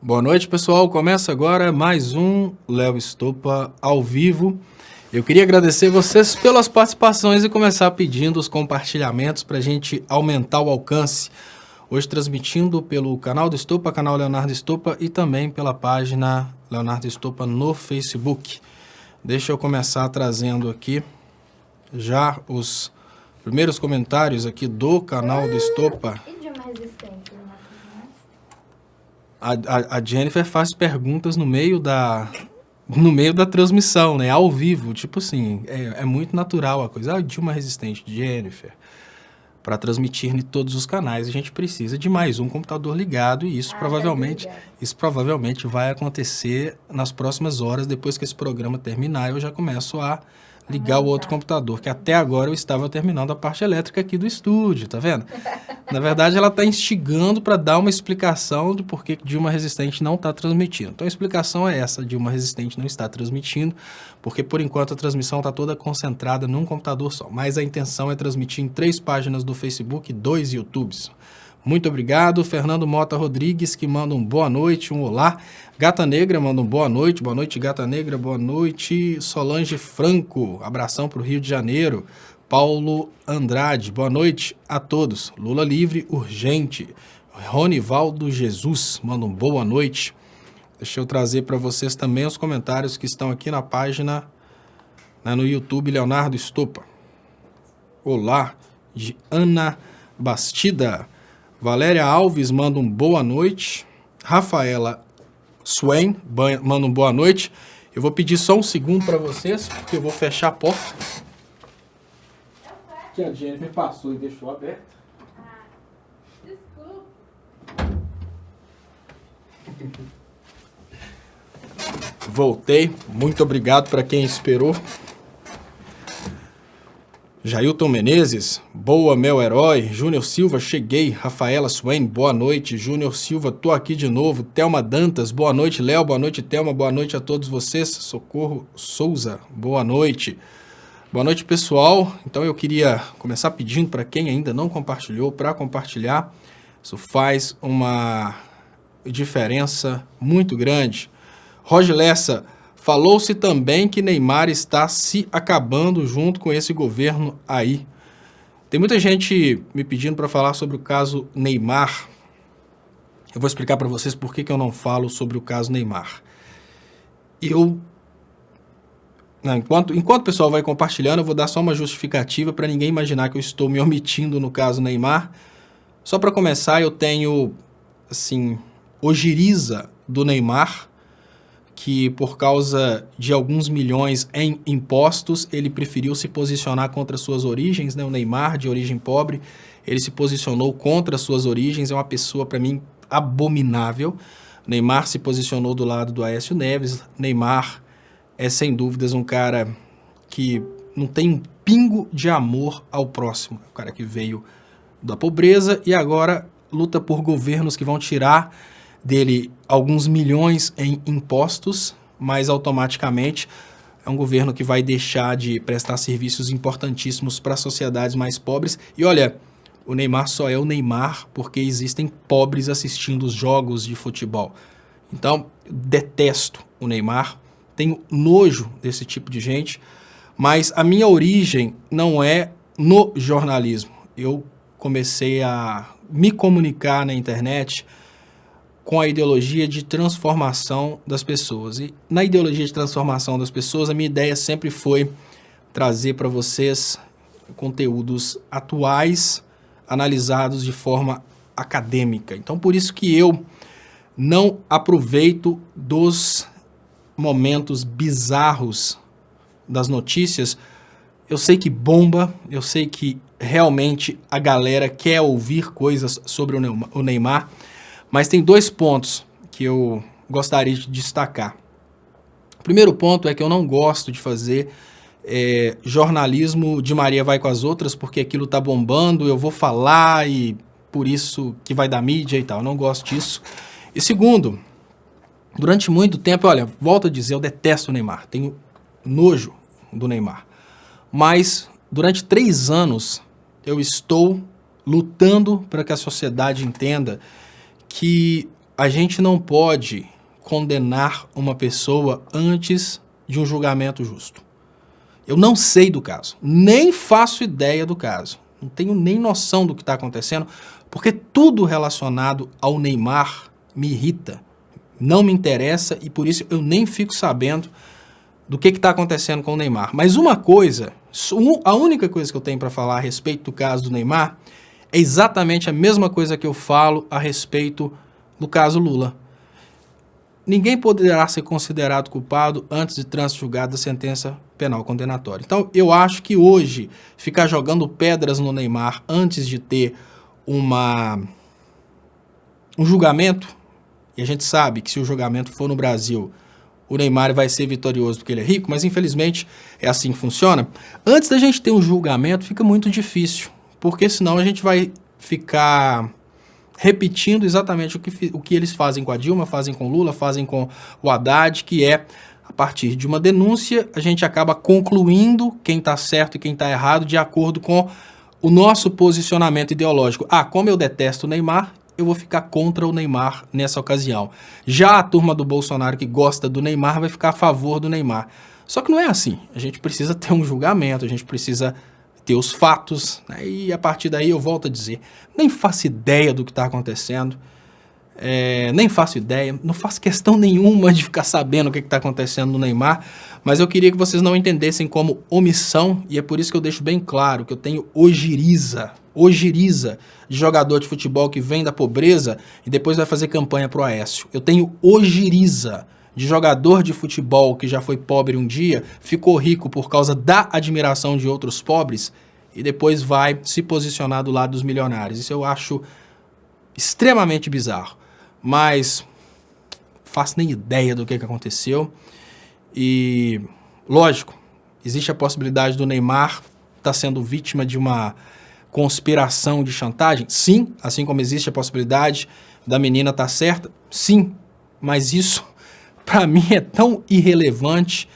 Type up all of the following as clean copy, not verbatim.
Boa noite, pessoal. Começa agora mais um Léo Estopa ao vivo. Eu queria agradecer vocês pelas participações e começar pedindo os compartilhamentos para a gente aumentar o alcance. Hoje transmitindo pelo canal do Estopa, canal Leonardo Estopa, e também pela página Leonardo Estopa no Facebook. Deixa eu começar trazendo aqui já os primeiros comentários aqui do canal do Estopa. Idioma resistente, né? A Jennifer faz perguntas no meio da transmissão, né? Ao vivo. Tipo assim, é muito natural a coisa. Dilma Resistente, Jennifer. Para transmitir em todos os canais, a gente precisa de mais um computador ligado e isso provavelmente vai acontecer nas próximas horas. Depois que esse programa terminar, eu já começo a ligar o outro computador, que até agora eu estava terminando a parte elétrica aqui do estúdio, tá vendo? Na verdade, ela está instigando para dar uma explicação de por que Dilma Resistente não está transmitindo. Então, a explicação é essa: Dilma Resistente não está transmitindo, porque, por enquanto, a transmissão está toda concentrada num computador só. Mas a intenção é transmitir em 3 páginas do Facebook e 2 YouTubes. Muito obrigado. Fernando Mota Rodrigues, que manda um boa noite, um olá. Gata Negra manda um boa noite, Gata Negra, boa noite. Solange Franco, abração para o Rio de Janeiro. Paulo Andrade, boa noite a todos. Lula livre, urgente. Ronivaldo Jesus, manda um boa noite. Deixa eu trazer para vocês também os comentários que estão aqui na página, né, no YouTube, Leonardo Estopa. Olá, de Ana Bastida. Valéria Alves manda um boa noite. Rafaela Swain manda um boa noite. Eu vou pedir só um segundo para vocês, porque eu vou fechar a porta que a Jennifer passou e deixou aberta. Desculpa. Voltei. Muito obrigado para quem esperou. Jailton Menezes, boa, meu herói. Júnior Silva, cheguei. Rafaela Swain, boa noite. Júnior Silva, tô aqui de novo. Thelma Dantas, boa noite. Léo, boa noite. Thelma, boa noite a todos vocês. Socorro Souza, boa noite. Boa noite, pessoal. Então eu queria começar pedindo para quem ainda não compartilhou, para compartilhar. Isso faz uma diferença muito grande. Roger Lessa, falou-se também que Neymar está se acabando junto com esse governo aí. Tem muita gente me pedindo para falar sobre o caso Neymar. Eu vou explicar para vocês por que eu não falo sobre o caso Neymar. Enquanto o pessoal vai compartilhando, eu vou dar só uma justificativa para ninguém imaginar que eu estou me omitindo no caso Neymar. Só para começar, eu tenho, assim, ojeriza do Neymar, que por causa de alguns milhões em impostos, ele preferiu se posicionar contra suas origens, né? O Neymar, de origem pobre, ele se posicionou contra suas origens, é uma pessoa, para mim, abominável. Neymar se posicionou do lado do Aécio Neves. Neymar é, sem dúvidas, um cara que não tem um pingo de amor ao próximo. O cara que veio da pobreza e agora luta por governos que vão tirar dele alguns milhões em impostos, mas automaticamente é um governo que vai deixar de prestar serviços importantíssimos para sociedades mais pobres. E olha, o Neymar só é o Neymar porque existem pobres assistindo os jogos de futebol. Então, detesto o Neymar, tenho nojo desse tipo de gente, mas a minha origem não é no jornalismo. Eu comecei a me comunicar na internet com a ideologia de transformação das pessoas. E na ideologia de transformação das pessoas, a minha ideia sempre foi trazer para vocês conteúdos atuais, analisados de forma acadêmica. Então, por isso que eu não aproveito dos momentos bizarros das notícias. Eu sei que bomba, eu sei que realmente a galera quer ouvir coisas sobre o Neymar, mas tem 2 pontos que eu gostaria de destacar. O primeiro ponto é que eu não gosto de fazer jornalismo de Maria vai com as outras, porque aquilo tá bombando, eu vou falar e por isso que vai dar mídia e tal. Eu não gosto disso. E segundo, durante muito tempo, olha, volto a dizer, eu detesto o Neymar, tenho nojo do Neymar. Mas durante 3 anos eu estou lutando para que a sociedade entenda que a gente não pode condenar uma pessoa antes de um julgamento justo. Eu não sei do caso, nem faço ideia do caso, não tenho nem noção do que está acontecendo, porque tudo relacionado ao Neymar me irrita, não me interessa e por isso eu nem fico sabendo do que está acontecendo com o Neymar. Mas uma coisa, a única coisa que eu tenho para falar a respeito do caso do Neymar é exatamente a mesma coisa que eu falo a respeito do caso Lula. Ninguém poderá ser considerado culpado antes de trânsito julgado da sentença penal condenatória. Então, eu acho que hoje, ficar jogando pedras no Neymar antes de ter um julgamento, e a gente sabe que se o julgamento for no Brasil, o Neymar vai ser vitorioso porque ele é rico, mas infelizmente é assim que funciona. Antes da gente ter um julgamento, fica muito difícil, porque senão a gente vai ficar repetindo exatamente o que eles fazem com a Dilma, fazem com o Lula, fazem com o Haddad, que é, a partir de uma denúncia, a gente acaba concluindo quem está certo e quem está errado de acordo com o nosso posicionamento ideológico. Ah, como eu detesto o Neymar, eu vou ficar contra o Neymar nessa ocasião. Já a turma do Bolsonaro que gosta do Neymar vai ficar a favor do Neymar. Só que não é assim. A gente precisa ter um julgamento, a gente precisa ter os fatos, né? E a partir daí eu volto a dizer, nem faço ideia do que está acontecendo, nem faço ideia, não faço questão nenhuma de ficar sabendo o que está acontecendo no Neymar, mas eu queria que vocês não entendessem como omissão, e é por isso que eu deixo bem claro que eu tenho ojeriza de jogador de futebol que vem da pobreza e depois vai fazer campanha pro Aécio. Eu tenho ojeriza de jogador de futebol que já foi pobre um dia, ficou rico por causa da admiração de outros pobres e depois vai se posicionar do lado dos milionários. Isso eu acho extremamente bizarro, mas faço nem ideia do que aconteceu e, lógico, existe a possibilidade do Neymar estar sendo vítima de uma conspiração de chantagem? Sim, assim como existe a possibilidade da menina estar certa? Sim, mas isso para mim é tão irrelevante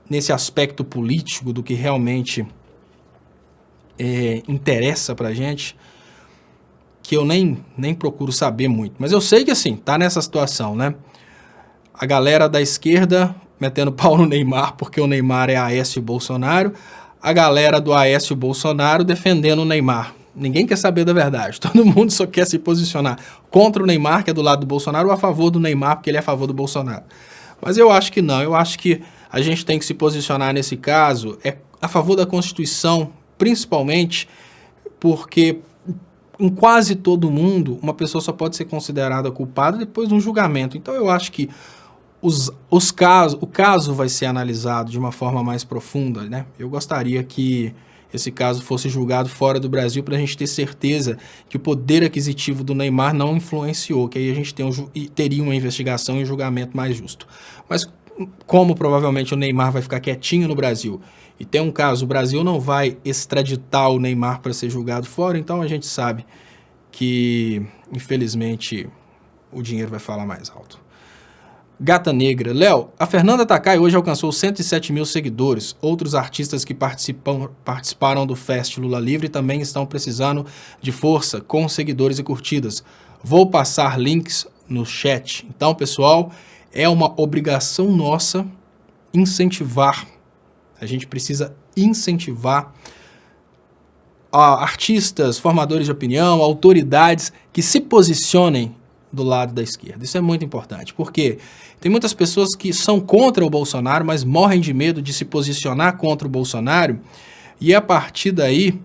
nesse aspecto político do que realmente interessa pra gente, que eu nem procuro saber muito. Mas eu sei que assim, tá nessa situação, né? A galera da esquerda metendo pau no Neymar porque o Neymar é Aécio Bolsonaro, a galera do Aécio Bolsonaro defendendo o Neymar. Ninguém quer saber da verdade, todo mundo só quer se posicionar contra o Neymar, que é do lado do Bolsonaro, ou a favor do Neymar, porque ele é a favor do Bolsonaro. Mas eu acho que não, eu acho que a gente tem que se posicionar nesse caso a favor da Constituição, principalmente porque em quase todo mundo uma pessoa só pode ser considerada culpada depois de um julgamento. Então eu acho que o caso vai ser analisado de uma forma mais profunda, né? Eu gostaria que esse caso fosse julgado fora do Brasil para a gente ter certeza que o poder aquisitivo do Neymar não influenciou, que aí a gente teria uma investigação e um julgamento mais justo. Mas como provavelmente o Neymar vai ficar quietinho no Brasil e tem um caso, o Brasil não vai extraditar o Neymar para ser julgado fora, então a gente sabe que, infelizmente, o dinheiro vai falar mais alto. Gata Negra. Léo, a Fernanda Takai hoje alcançou 107 mil seguidores. Outros artistas que participaram do Fest Lula Livre também estão precisando de força com seguidores e curtidas. Vou passar links no chat. Então, pessoal, é uma obrigação nossa incentivar. A gente precisa incentivar artistas, formadores de opinião, autoridades que se posicionem do lado da esquerda. Isso é muito importante, porque tem muitas pessoas que são contra o Bolsonaro, mas morrem de medo de se posicionar contra o Bolsonaro e, a partir daí,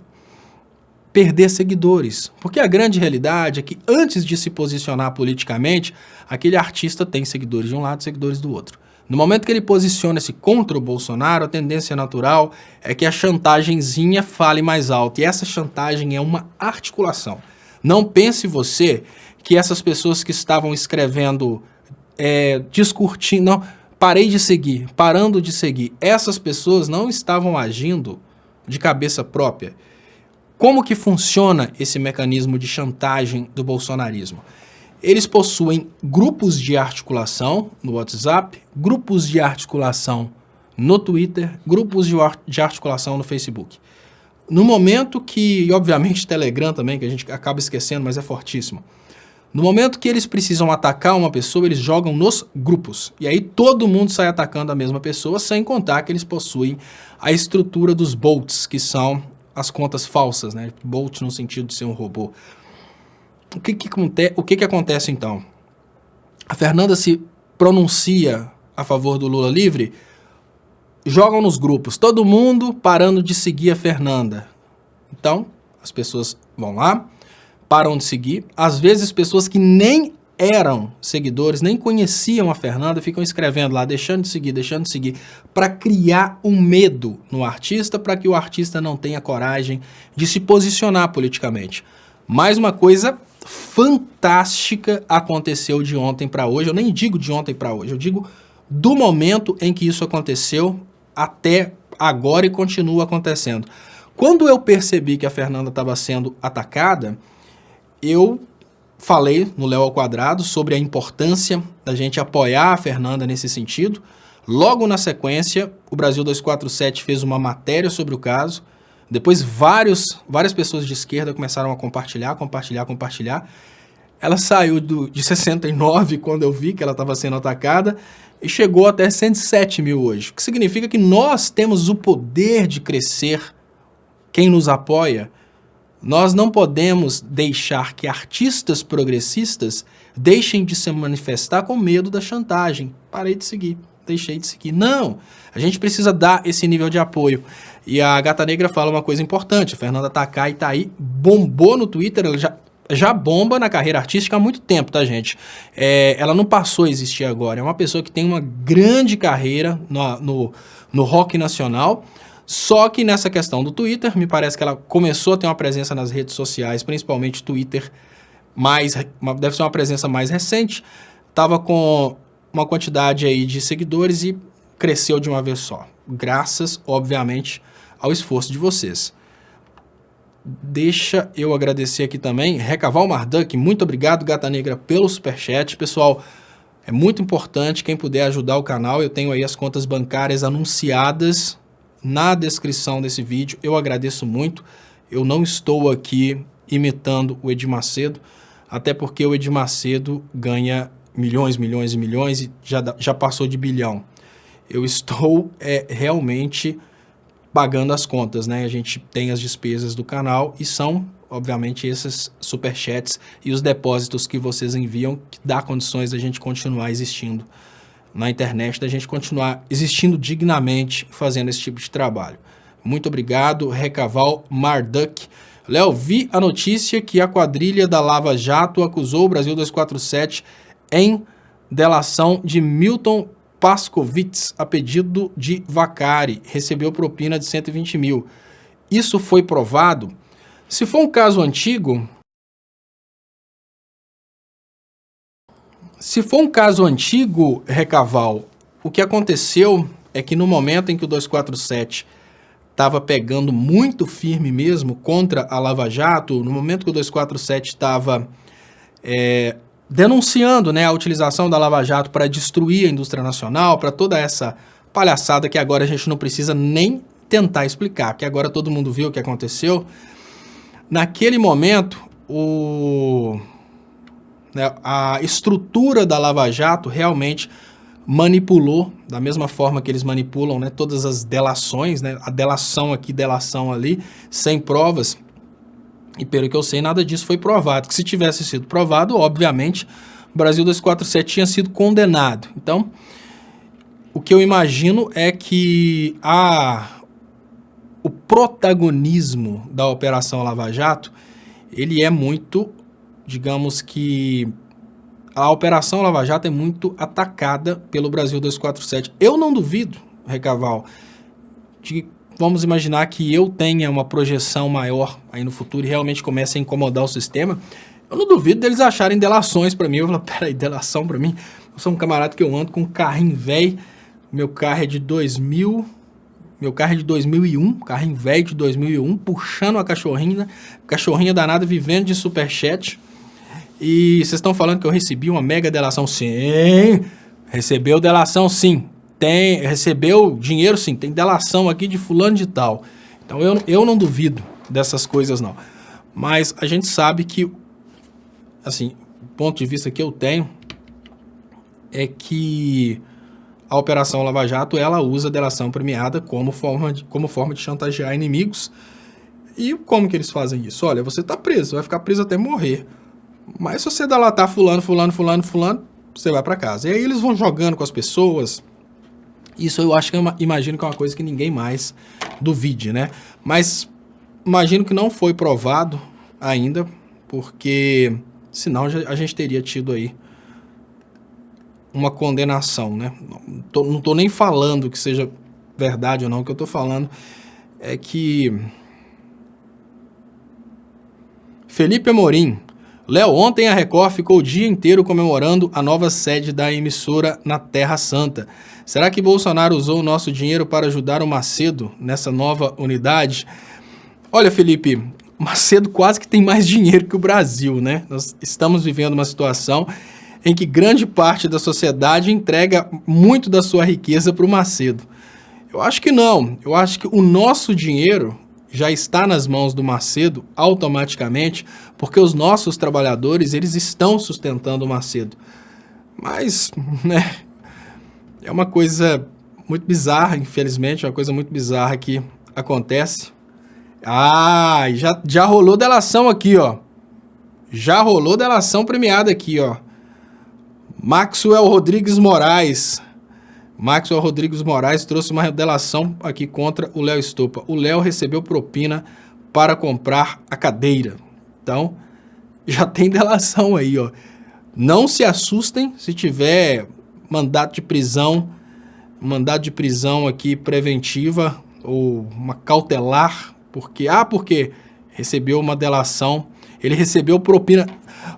perder seguidores. Porque a grande realidade é que, antes de se posicionar politicamente, aquele artista tem seguidores de um lado e seguidores do outro. No momento que ele posiciona-se contra o Bolsonaro, a tendência natural é que a chantagemzinha fale mais alto. E essa chantagem é uma articulação. Não pense você que essas pessoas que estavam escrevendo, discutindo, não, parei de seguir, parando de seguir, essas pessoas não estavam agindo de cabeça própria. Como que funciona esse mecanismo de chantagem do bolsonarismo? Eles possuem grupos de articulação no WhatsApp, grupos de articulação no Twitter, grupos de articulação no Facebook. No momento que, e obviamente Telegram também, que a gente acaba esquecendo, mas é fortíssimo. No momento que eles precisam atacar uma pessoa, eles jogam nos grupos. E aí todo mundo sai atacando a mesma pessoa, sem contar que eles possuem a estrutura dos bots, que são as contas falsas, né? Bot no sentido de ser um robô. O que acontece então? A Fernanda se pronuncia a favor do Lula livre, jogam nos grupos, todo mundo parando de seguir a Fernanda. Então, as pessoas vão lá, param de seguir. Às vezes, pessoas que nem eram seguidores, nem conheciam a Fernanda, ficam escrevendo lá, deixando de seguir, para criar um medo no artista, para que o artista não tenha coragem de se posicionar politicamente. Mais uma coisa fantástica aconteceu de ontem para hoje. Eu nem digo de ontem para hoje, eu digo do momento em que isso aconteceu até agora e continua acontecendo. Quando eu percebi que a Fernanda estava sendo atacada, eu falei no Léo ao Quadrado sobre a importância da gente apoiar a Fernanda nesse sentido. Logo na sequência, o Brasil 247 fez uma matéria sobre o caso. Depois várias pessoas de esquerda começaram a compartilhar. Ela saiu de 69 quando eu vi que ela estava sendo atacada e chegou até 107 mil hoje. O que significa que nós temos o poder de crescer. Quem nos apoia, nós não podemos deixar que artistas progressistas deixem de se manifestar com medo da chantagem. Parei de seguir, deixei de seguir. Não, a gente precisa dar esse nível de apoio. E a Gata Negra fala uma coisa importante, a Fernanda Takai tá aí, bombou no Twitter, ela já bomba na carreira artística há muito tempo, tá, gente? Ela não passou a existir agora, é uma pessoa que tem uma grande carreira no rock nacional. Só que nessa questão do Twitter, me parece que ela começou a ter uma presença nas redes sociais, principalmente Twitter, deve ser uma presença mais recente, estava com uma quantidade aí de seguidores e cresceu de uma vez só, graças, obviamente, ao esforço de vocês. Deixa eu agradecer aqui também, Recaval Marduk, muito obrigado, Gata Negra, pelo superchat. Pessoal, é muito importante, quem puder ajudar o canal, eu tenho aí as contas bancárias anunciadas na descrição desse vídeo, eu agradeço muito. Eu não estou aqui imitando o Edir Macedo, até porque o Edir Macedo ganha milhões e já passou de bilhão. Eu estou realmente pagando as contas, né? A gente tem as despesas do canal e são, obviamente, esses superchats e os depósitos que vocês enviam que dá condições da gente continuar existindo na internet, da gente continuar existindo dignamente fazendo esse tipo de trabalho. Muito obrigado, Recaval Marduk. Léo, vi a notícia que a quadrilha da Lava Jato acusou o Brasil 247 em delação de Milton Pascovitz a pedido de Vacari. Recebeu propina de 120 mil. Isso foi provado? Se for um caso antigo... Recaval, o que aconteceu é que no momento em que o 247 estava pegando muito firme mesmo contra a Lava Jato, no momento que o 247 estava denunciando, né, a utilização da Lava Jato para destruir a indústria nacional, para toda essa palhaçada que agora a gente não precisa nem tentar explicar, que agora todo mundo viu o que aconteceu. Naquele momento, a estrutura da Lava Jato realmente manipulou, da mesma forma que eles manipulam, né, todas as delações, né, a delação aqui, delação ali, sem provas, e pelo que eu sei, nada disso foi provado, que se tivesse sido provado, obviamente, o Brasil 247 tinha sido condenado. Então, o que eu imagino é que o protagonismo da Operação Lava Jato, ele é muito... Digamos que a Operação Lava Jato é muito atacada pelo Brasil 247. Eu não duvido, Recaval, vamos imaginar que eu tenha uma projeção maior aí no futuro e realmente comece a incomodar o sistema. Eu não duvido deles acharem delações para mim. Eu falo, peraí, delação para mim? Eu sou um camarada que eu ando com um carrinho velho, meu carro é de 2000... Meu carro é de 2001, carrinho velho de 2001, puxando uma cachorrinha danada, vivendo de superchat. E vocês estão falando que eu recebi uma mega delação? Sim, recebeu delação sim. Recebeu dinheiro sim, tem delação aqui de fulano de tal. Então eu não duvido dessas coisas não. Mas a gente sabe que, assim, ponto de vista que eu tenho é que a Operação Lava Jato, ela usa a delação premiada como forma de chantagear inimigos. E como que eles fazem isso? Olha, você tá preso, você vai ficar preso até morrer. Mas se você delatar fulano, você vai para casa. E aí eles vão jogando com as pessoas. Isso eu acho que imagino que é uma coisa que ninguém mais duvide, né? Mas imagino que não foi provado ainda, porque senão a gente teria tido aí uma condenação, né? Não tô nem falando que seja verdade ou não, o que eu tô falando é que... Felipe Amorim. Léo, ontem a Record ficou o dia inteiro comemorando a nova sede da emissora na Terra Santa. Será que Bolsonaro usou o nosso dinheiro para ajudar o Macedo nessa nova unidade? Olha, Felipe, o Macedo quase que tem mais dinheiro que o Brasil, né? Nós estamos vivendo uma situação em que grande parte da sociedade entrega muito da sua riqueza para o Macedo. Eu acho que não. Eu acho que o nosso dinheiro já está nas mãos do Macedo automaticamente, porque os nossos trabalhadores, eles estão sustentando o Macedo. Mas, né, é uma coisa muito bizarra, infelizmente, é uma coisa muito bizarra que acontece. Ah, já rolou delação aqui, ó. Já rolou delação premiada aqui, ó. Maxwell Rodrigues Moraes. Maxwell Rodrigues Moraes trouxe uma delação aqui contra o Léo Stoppa. O Léo recebeu propina para comprar a cadeira. Então, já tem delação aí, ó. Não se assustem se tiver mandato de prisão aqui preventiva ou uma cautelar, porque recebeu uma delação, ele recebeu propina.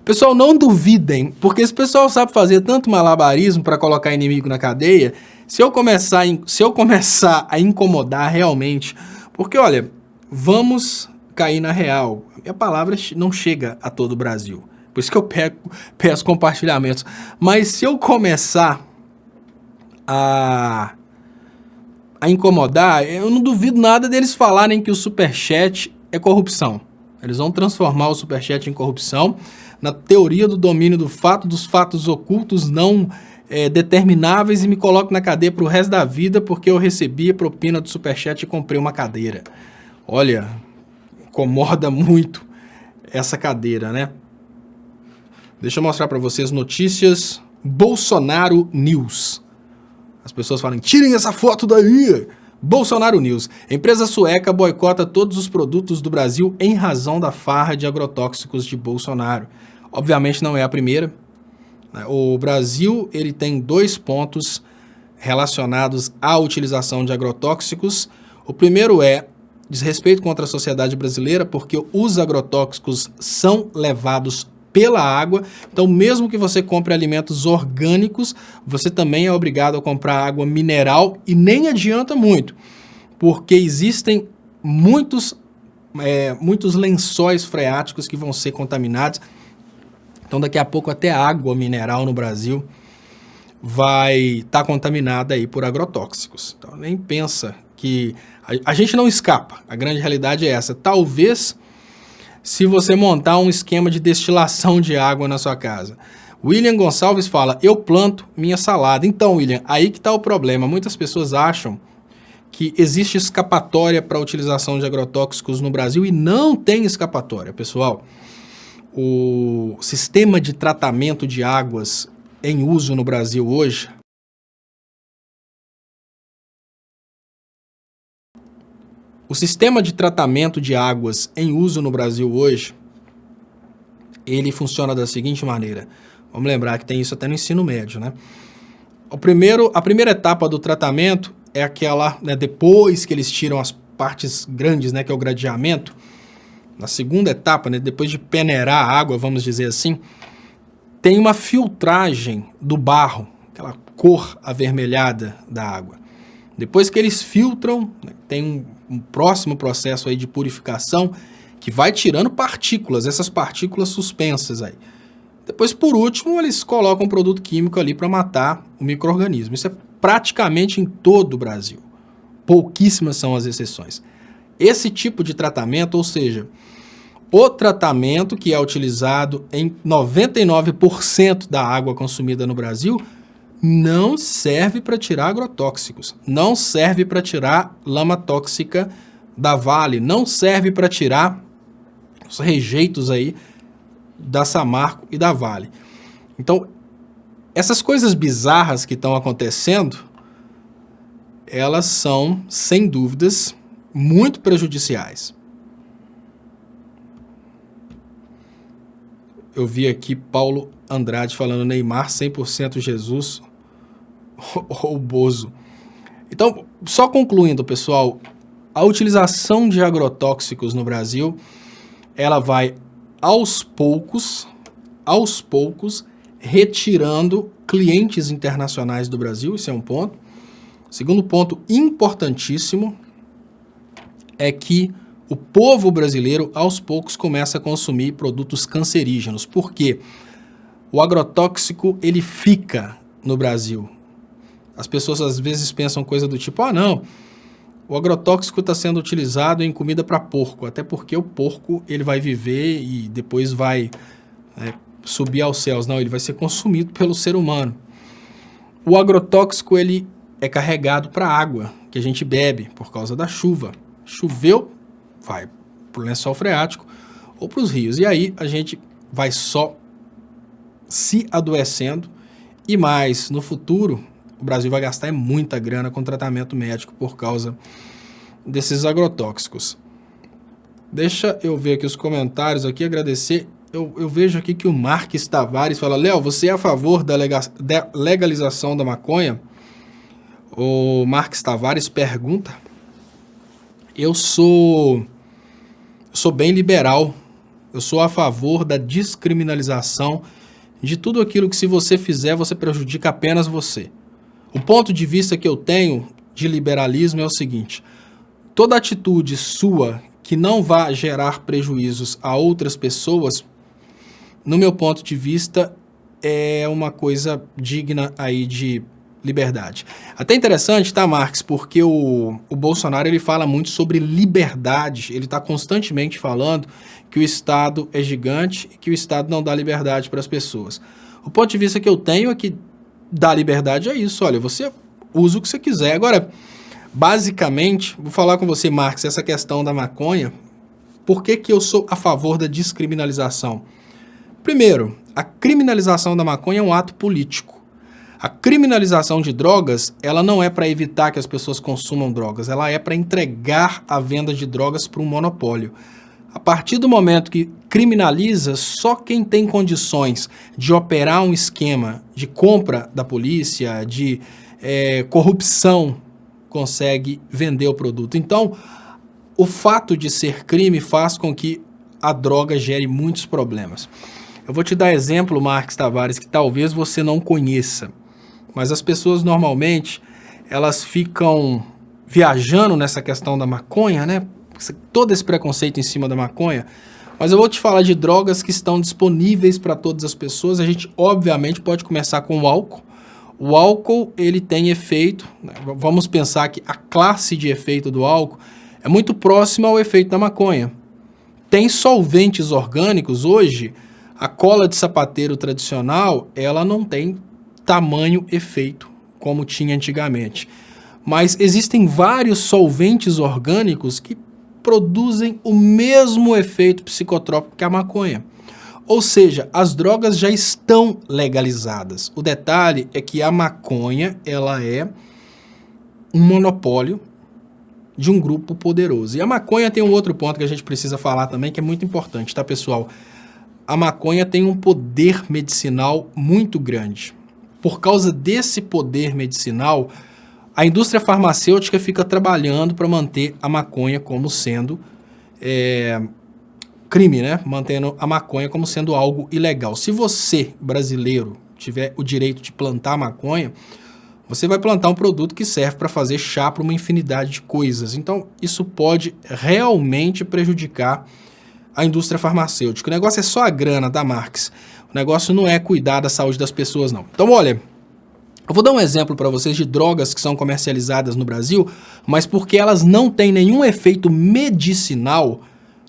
Pessoal, não duvidem, porque esse pessoal sabe fazer tanto malabarismo para colocar inimigo na cadeia. Se eu começar a incomodar realmente, porque olha, vamos cair na real. A minha palavra não chega a todo o Brasil. Por isso que eu peço compartilhamentos. Mas se eu começar a incomodar, eu não duvido nada deles falarem que o superchat é corrupção. Eles vão transformar o superchat em corrupção, na teoria do domínio do fato, dos fatos ocultos não determináveis, e me coloco na cadeia pro resto da vida porque eu recebi a propina do superchat e comprei uma cadeira. Olha, incomoda muito essa cadeira, né? Deixa eu mostrar para vocês notícias Bolsonaro News. As pessoas falam, tirem essa foto daí! Bolsonaro News. Empresa sueca boicota todos os produtos do Brasil em razão da farra de agrotóxicos de Bolsonaro. Obviamente não é a primeira. O Brasil ele tem 2 pontos relacionados à utilização de agrotóxicos. O primeiro é desrespeito contra a sociedade brasileira, porque os agrotóxicos são levados pela água. Então, mesmo que você compre alimentos orgânicos, você também é obrigado a comprar água mineral, e nem adianta muito, porque existem muitos lençóis freáticos que vão ser contaminados. Então, daqui a pouco até a água mineral no Brasil vai estar contaminada aí por agrotóxicos. Então, nem pensa que... A gente não escapa, a grande realidade é essa. Talvez se você montar um esquema de destilação de água na sua casa. William Gonçalves fala, eu planto minha salada. Então, William, aí que está o problema. Muitas pessoas acham que existe escapatória para a utilização de agrotóxicos no Brasil e não tem escapatória, pessoal. O sistema de tratamento de águas em uso no Brasil hoje ele funciona da seguinte maneira. Vamos lembrar que tem isso até no ensino médio, né? A primeira etapa do tratamento é aquela, né, depois que eles tiram as partes grandes, né, que é o gradeamento. Na segunda etapa, né, depois de peneirar a água, vamos dizer assim, tem uma filtragem do barro, aquela cor avermelhada da água. Depois que eles filtram, né, tem um próximo processo aí de purificação que vai tirando partículas, essas partículas suspensas aí. Depois, por último, eles colocam um produto químico ali para matar o micro-organismo. Isso é praticamente em todo o Brasil. Pouquíssimas são as exceções. Esse tipo de tratamento, ou seja, o tratamento que é utilizado em 99% da água consumida no Brasil não serve para tirar agrotóxicos, não serve para tirar lama tóxica da Vale, não serve para tirar os rejeitos aí da Samarco e da Vale. Então, essas coisas bizarras que estão acontecendo, elas são, sem dúvidas, muito prejudiciais. Eu vi aqui Paulo Andrade falando Neymar 100% Jesus ou Bozo. Então, só concluindo, pessoal, a utilização de agrotóxicos no Brasil, ela vai aos poucos, retirando clientes internacionais do Brasil, isso é um ponto. Segundo ponto importantíssimo é que o povo brasileiro, aos poucos, começa a consumir produtos cancerígenos. Por quê? O agrotóxico, ele fica no Brasil. As pessoas, às vezes, pensam coisa do tipo, não, o agrotóxico está sendo utilizado em comida para porco, até porque o porco ele vai viver e depois vai subir aos céus. Não, ele vai ser consumido pelo ser humano. O agrotóxico, ele é carregado para a água, que a gente bebe por causa da chuva. Choveu, vai para o lençol freático ou para os rios. E aí a gente vai só se adoecendo e mais, no futuro, o Brasil vai gastar muita grana com tratamento médico por causa desses agrotóxicos. Deixa eu ver aqui os comentários, aqui, agradecer. Eu vejo aqui que o Marques Tavares fala, Léo, você é a favor da legalização da maconha? O Marques Tavares pergunta. Eu sou bem liberal, eu sou a favor da descriminalização de tudo aquilo que se você fizer, você prejudica apenas você. O ponto de vista que eu tenho de liberalismo é o seguinte, toda atitude sua que não vá gerar prejuízos a outras pessoas, no meu ponto de vista, é uma coisa digna aí de liberdade. Até interessante, tá, Marx? Porque o Bolsonaro ele fala muito sobre liberdade. Ele está constantemente falando que o Estado é gigante e que o Estado não dá liberdade para as pessoas. O ponto de vista que eu tenho é que dar liberdade é isso. Olha, você usa o que você quiser. Agora, basicamente, vou falar com você, Marx, essa questão da maconha. Por que que eu sou a favor da descriminalização? Primeiro, a criminalização da maconha é um ato político. A criminalização de drogas, ela não é para evitar que as pessoas consumam drogas, ela é para entregar a venda de drogas para um monopólio. A partir do momento que criminaliza, só quem tem condições de operar um esquema de compra da polícia, de corrupção, consegue vender o produto. Então, o fato de ser crime faz com que a droga gere muitos problemas. Eu vou te dar exemplo, Marques Tavares, que talvez você não conheça. Mas as pessoas normalmente, elas ficam viajando nessa questão da maconha, né? Todo esse preconceito em cima da maconha. Mas eu vou te falar de drogas que estão disponíveis para todas as pessoas. A gente, obviamente, pode começar com o álcool. O álcool, ele tem efeito, né? Vamos pensar que a classe de efeito do álcool é muito próxima ao efeito da maconha. Tem solventes orgânicos. Hoje, a cola de sapateiro tradicional, ela não tem tamanho efeito como tinha antigamente. Mas existem vários solventes orgânicos que produzem o mesmo efeito psicotrópico que a maconha. Ou seja, as drogas já estão legalizadas. O detalhe é que a maconha, ela é um monopólio de um grupo poderoso. E a maconha tem um outro ponto que a gente precisa falar também, que é muito importante, tá, pessoal? A maconha tem um poder medicinal muito grande. Por causa desse poder medicinal, a indústria farmacêutica fica trabalhando para manter a maconha como sendo crime, né? Mantendo a maconha como sendo algo ilegal. Se você, brasileiro, tiver o direito de plantar maconha, você vai plantar um produto que serve para fazer chá para uma infinidade de coisas. Então, isso pode realmente prejudicar a indústria farmacêutica. O negócio é só a grana, tá, Marx? O negócio não é cuidar da saúde das pessoas, não. Então, olha, eu vou dar um exemplo para vocês de drogas que são comercializadas no Brasil, mas porque elas não têm nenhum efeito medicinal,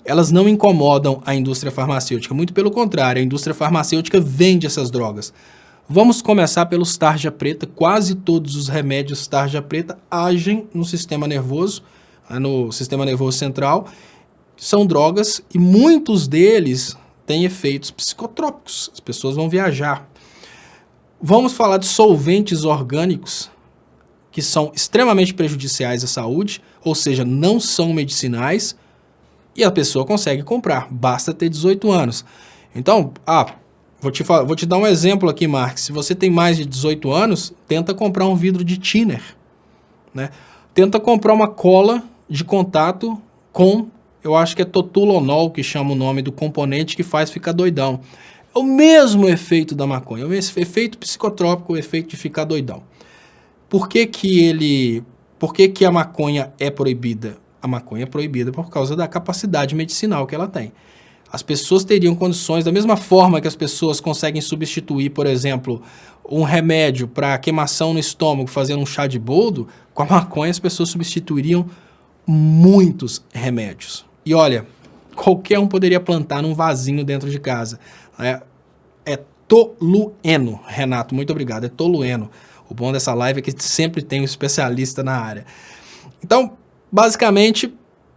elas não incomodam a indústria farmacêutica. Muito pelo contrário, a indústria farmacêutica vende essas drogas. Vamos começar pelos tarja preta. Quase todos os remédios tarja preta agem no sistema nervoso central. São drogas e muitos deles têm efeitos psicotrópicos. As pessoas vão viajar. Vamos falar de solventes orgânicos, que são extremamente prejudiciais à saúde, ou seja, não são medicinais, e a pessoa consegue comprar, basta ter 18 anos. Então, vou te dar um exemplo aqui, Mark. Se você tem mais de 18 anos, tenta comprar um vidro de thinner, né? Tenta comprar uma cola de contato com, eu acho que é totulonol, que chama o nome do componente que faz ficar doidão. É o mesmo efeito da maconha, o mesmo efeito psicotrópico, o efeito de ficar doidão. Por que que a maconha é proibida? A maconha é proibida por causa da capacidade medicinal que ela tem. As pessoas teriam condições, da mesma forma que as pessoas conseguem substituir, por exemplo, um remédio para queimação no estômago fazendo um chá de boldo, com a maconha as pessoas substituiriam muitos remédios. E olha, qualquer um poderia plantar num vasinho dentro de casa. É tolueno, Renato, muito obrigado, é tolueno. O bom dessa live é que sempre tem um especialista na área. Então, basicamente,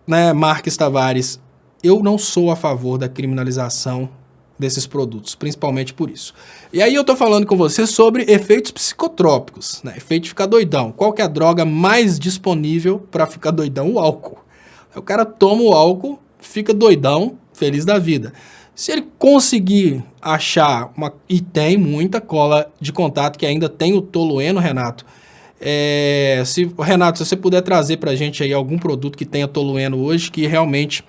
né, Marques Tavares, eu não sou a favor da criminalização desses produtos, principalmente por isso. E aí eu tô falando com você sobre efeitos psicotrópicos, né? Efeito de ficar doidão. Qual que é a droga mais disponível para ficar doidão? O álcool. O cara toma o álcool, fica doidão, feliz da vida. Se ele conseguir achar, e tem muita cola de contato que ainda tem o tolueno, Renato, Renato, se você puder trazer pra gente aí algum produto que tenha tolueno hoje, que realmente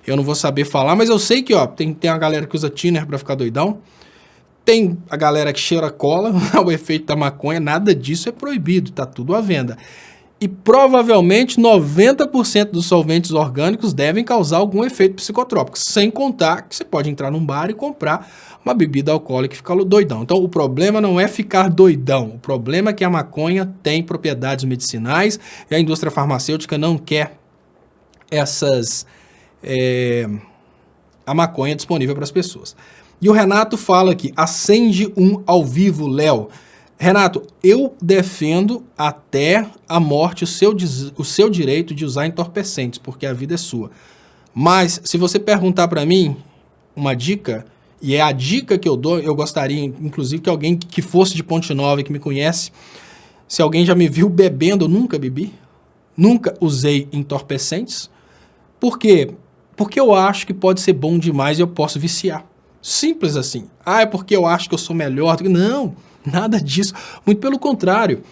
eu não vou saber falar, mas eu sei que tem a galera que usa thinner pra ficar doidão, tem a galera que cheira cola, o efeito da maconha, nada disso é proibido, tá tudo à venda. E provavelmente 90% dos solventes orgânicos devem causar algum efeito psicotrópico, sem contar que você pode entrar num bar e comprar uma bebida alcoólica e ficar doidão. Então o problema não é ficar doidão, o problema é que a maconha tem propriedades medicinais e a indústria farmacêutica não quer a maconha disponível para as pessoas. E o Renato fala aqui, acende um ao vivo, Léo. Renato, eu defendo até a morte o seu direito de usar entorpecentes, porque a vida é sua. Mas, se você perguntar para mim uma dica, e é a dica que eu dou, eu gostaria, inclusive, que alguém que fosse de Ponte Nova e que me conhece, se alguém já me viu bebendo, eu nunca bebi, nunca usei entorpecentes. Por quê? Porque eu acho que pode ser bom demais e eu posso viciar. Simples assim. É porque eu acho que eu sou melhor. Não, nada disso. Muito pelo contrário.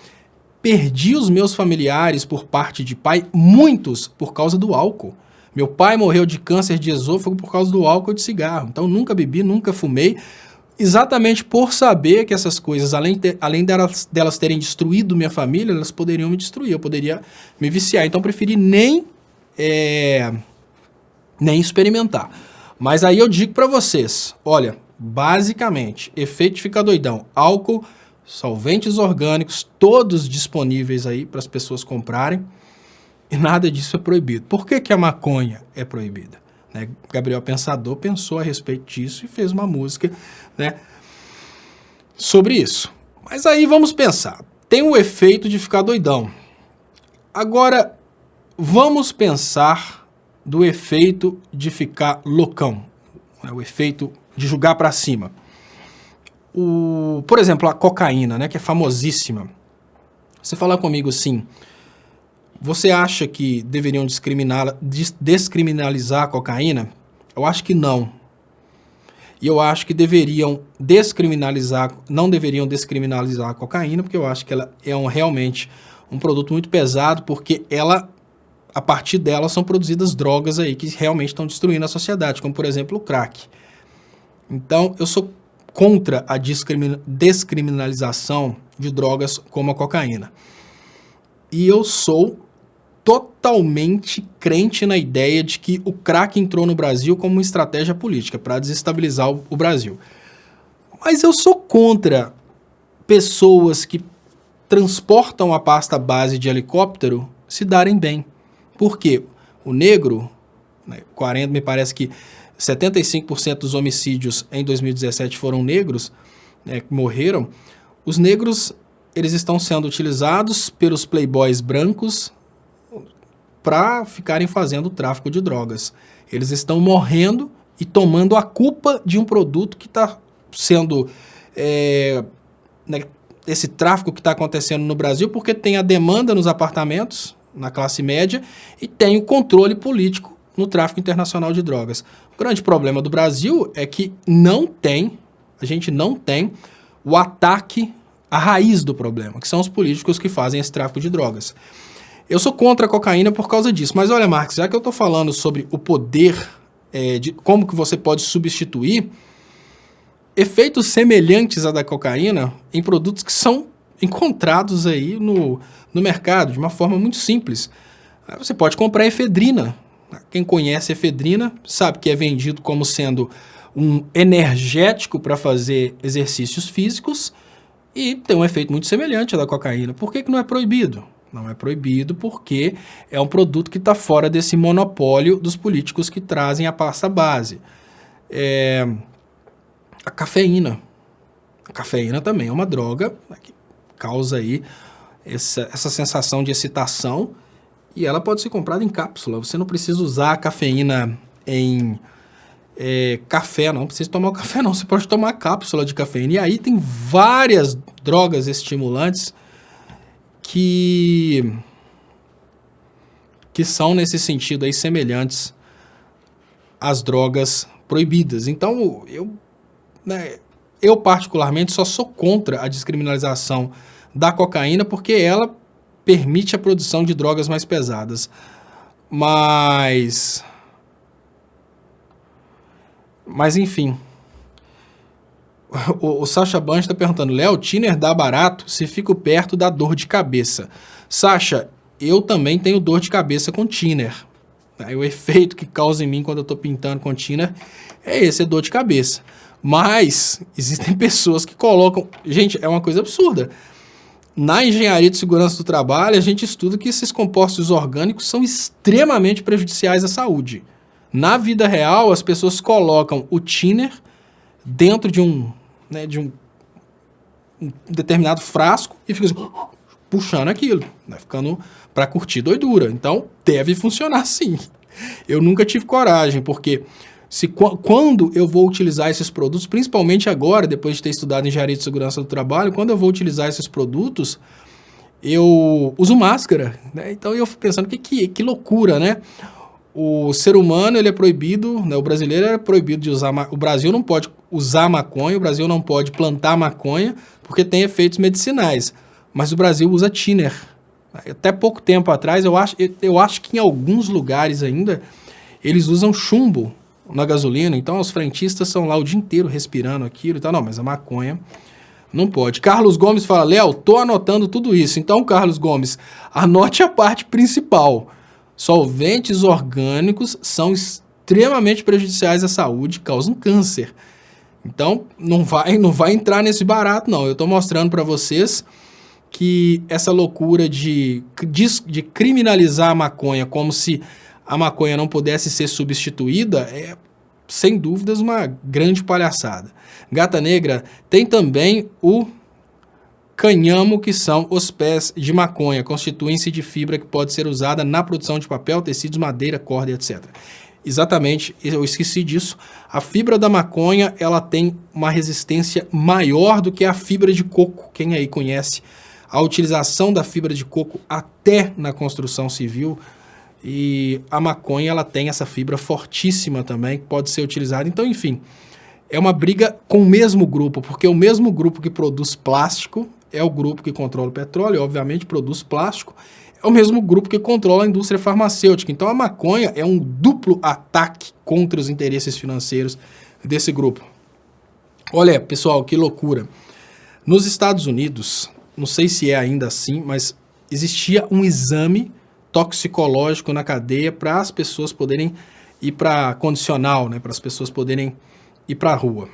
Perdi os meus familiares por parte de pai, muitos por causa do álcool. Meu pai morreu de câncer de esôfago por causa do álcool e de cigarro. Então nunca bebi, nunca fumei. Exatamente por saber que essas coisas, além delas terem destruído minha família, elas poderiam me destruir. Eu poderia me viciar. Então preferi nem experimentar. Mas aí eu digo para vocês, olha, basicamente, efeito de ficar doidão, álcool, solventes orgânicos, todos disponíveis aí para as pessoas comprarem, e nada disso é proibido. Por que a maconha é proibida? Né? Gabriel Pensador pensou a respeito disso e fez uma música, né, sobre isso. Mas aí vamos pensar, tem o efeito de ficar doidão. Agora, vamos pensar do efeito de ficar loucão, o efeito de jogar para cima. Por exemplo, a cocaína, né, que é famosíssima. Você fala comigo assim, você acha que deveriam descriminalizar a cocaína? Eu acho que não. E eu acho que não deveriam descriminalizar a cocaína, porque eu acho que ela é realmente um produto muito pesado, porque a partir dela são produzidas drogas aí que realmente estão destruindo a sociedade, como por exemplo o crack. Então eu sou contra a descriminalização de drogas como a cocaína. E eu sou totalmente crente na ideia de que o crack entrou no Brasil como uma estratégia política para desestabilizar o Brasil. Mas eu sou contra pessoas que transportam a pasta base de helicóptero se darem bem. Por quê? O negro né? 40, me parece que 75% dos homicídios em 2017 foram negros, né, que morreram. Os negros, eles estão sendo utilizados pelos playboys brancos para ficarem fazendo tráfico de drogas. Eles estão morrendo e tomando a culpa de um produto que está sendo... né, esse tráfico que está acontecendo no Brasil, porque tem a demanda nos apartamentos, na classe média, e tem o controle político no tráfico internacional de drogas. O grande problema do Brasil é que a gente não tem o ataque à raiz do problema, que são os políticos que fazem esse tráfico de drogas. Eu sou contra a cocaína por causa disso, mas olha, Marcos, já que eu estou falando sobre o poder, de como que você pode substituir efeitos semelhantes à da cocaína em produtos que são encontrados aí no mercado, de uma forma muito simples. Você pode comprar efedrina. Quem conhece efedrina sabe que é vendido como sendo um energético para fazer exercícios físicos e tem um efeito muito semelhante à da cocaína. Por que não é proibido? Não é proibido porque é um produto que está fora desse monopólio dos políticos que trazem a pasta base. A cafeína. A cafeína também é uma droga, né, que causa aí essa sensação de excitação e ela pode ser comprada em cápsula. Você não precisa usar a cafeína em café, não precisa tomar o café não, você pode tomar a cápsula de cafeína. E aí tem várias drogas estimulantes que são nesse sentido aí semelhantes às drogas proibidas. Então eu particularmente só sou contra a descriminalização da cocaína porque ela permite a produção de drogas mais pesadas. Mas enfim, o Sacha Banch está perguntando, Léo, thinner dá barato? Se fico perto dá dor de cabeça. Sacha, eu também tenho dor de cabeça com thinner. O efeito que causa em mim quando eu estou pintando com thinner é dor de cabeça. Mas existem pessoas que colocam... Gente, é uma coisa absurda. Na engenharia de segurança do trabalho, a gente estuda que esses compostos orgânicos são extremamente prejudiciais à saúde. Na vida real, as pessoas colocam o thinner dentro de um determinado frasco e ficam assim, puxando aquilo, né, ficando para curtir doidura. Então, deve funcionar sim. Eu nunca tive coragem, porque quando eu vou utilizar esses produtos, principalmente agora, depois de ter estudado engenharia de segurança do trabalho, quando eu vou utilizar esses produtos, eu uso máscara, né? Então eu fico pensando, que loucura, né? O ser humano, ele é proibido, né? O brasileiro é proibido de usar, o Brasil não pode usar maconha, o Brasil não pode plantar maconha, porque tem efeitos medicinais, mas o Brasil usa thinner. Até pouco tempo atrás, eu acho que em alguns lugares ainda, eles usam chumbo na gasolina, então os frentistas são lá o dia inteiro respirando aquilo e tal. Não, mas a maconha não pode. Carlos Gomes fala, Léo, tô anotando tudo isso. Então, Carlos Gomes, anote a parte principal. Solventes orgânicos são extremamente prejudiciais à saúde, causam câncer. Então, não vai entrar nesse barato, não. Eu tô mostrando para vocês que essa loucura de criminalizar a maconha como se a maconha não pudesse ser substituída é, sem dúvidas, uma grande palhaçada. Gata Negra, tem também o cânhamo, que são os pés de maconha, constituem-se de fibra que pode ser usada na produção de papel, tecidos, madeira, corda, etc. Exatamente, eu esqueci disso. A fibra da maconha, ela tem uma resistência maior do que a fibra de coco. Quem aí conhece a utilização da fibra de coco até na construção civil? E a maconha, ela tem essa fibra fortíssima também, que pode ser utilizada. Então, enfim, é uma briga com o mesmo grupo, porque o mesmo grupo que produz plástico é o grupo que controla o petróleo, obviamente produz plástico, é o mesmo grupo que controla a indústria farmacêutica. Então, a maconha é um duplo ataque contra os interesses financeiros desse grupo. Olha, pessoal, que loucura. Nos Estados Unidos, não sei se é ainda assim, mas existia um exame toxicológico na cadeia para as pessoas poderem ir para condicional, né, para as pessoas poderem ir para a rua.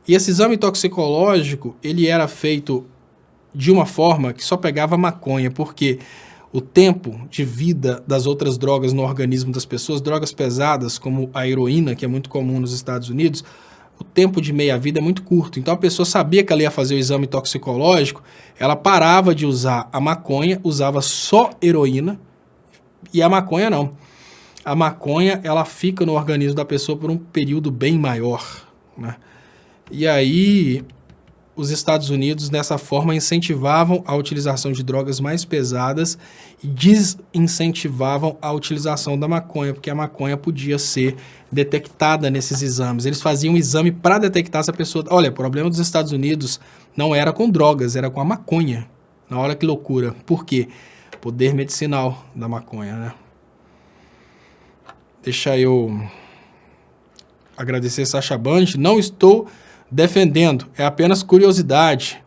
E esse exame toxicológico, ele era feito de uma forma que só pegava maconha, porque o tempo de vida das outras drogas no organismo das pessoas, drogas pesadas como a heroína, que é muito comum nos Estados Unidos, o tempo de meia-vida é muito curto. Então a pessoa sabia que ela ia fazer o exame toxicológico, ela parava de usar a maconha, usava só heroína, e a maconha não. A maconha, ela fica no organismo da pessoa por um período bem maior, né? E aí, os Estados Unidos, dessa forma, incentivavam a utilização de drogas mais pesadas e desincentivavam a utilização da maconha, porque a maconha podia ser detectada nesses exames. Eles faziam um exame para detectar se a pessoa... Olha, o problema dos Estados Unidos não era com drogas, era com a maconha. Olha que loucura. Por quê? Poder medicinal da maconha, né? Deixa eu agradecer Sacha Band. Não estou defendendo, é apenas curiosidade.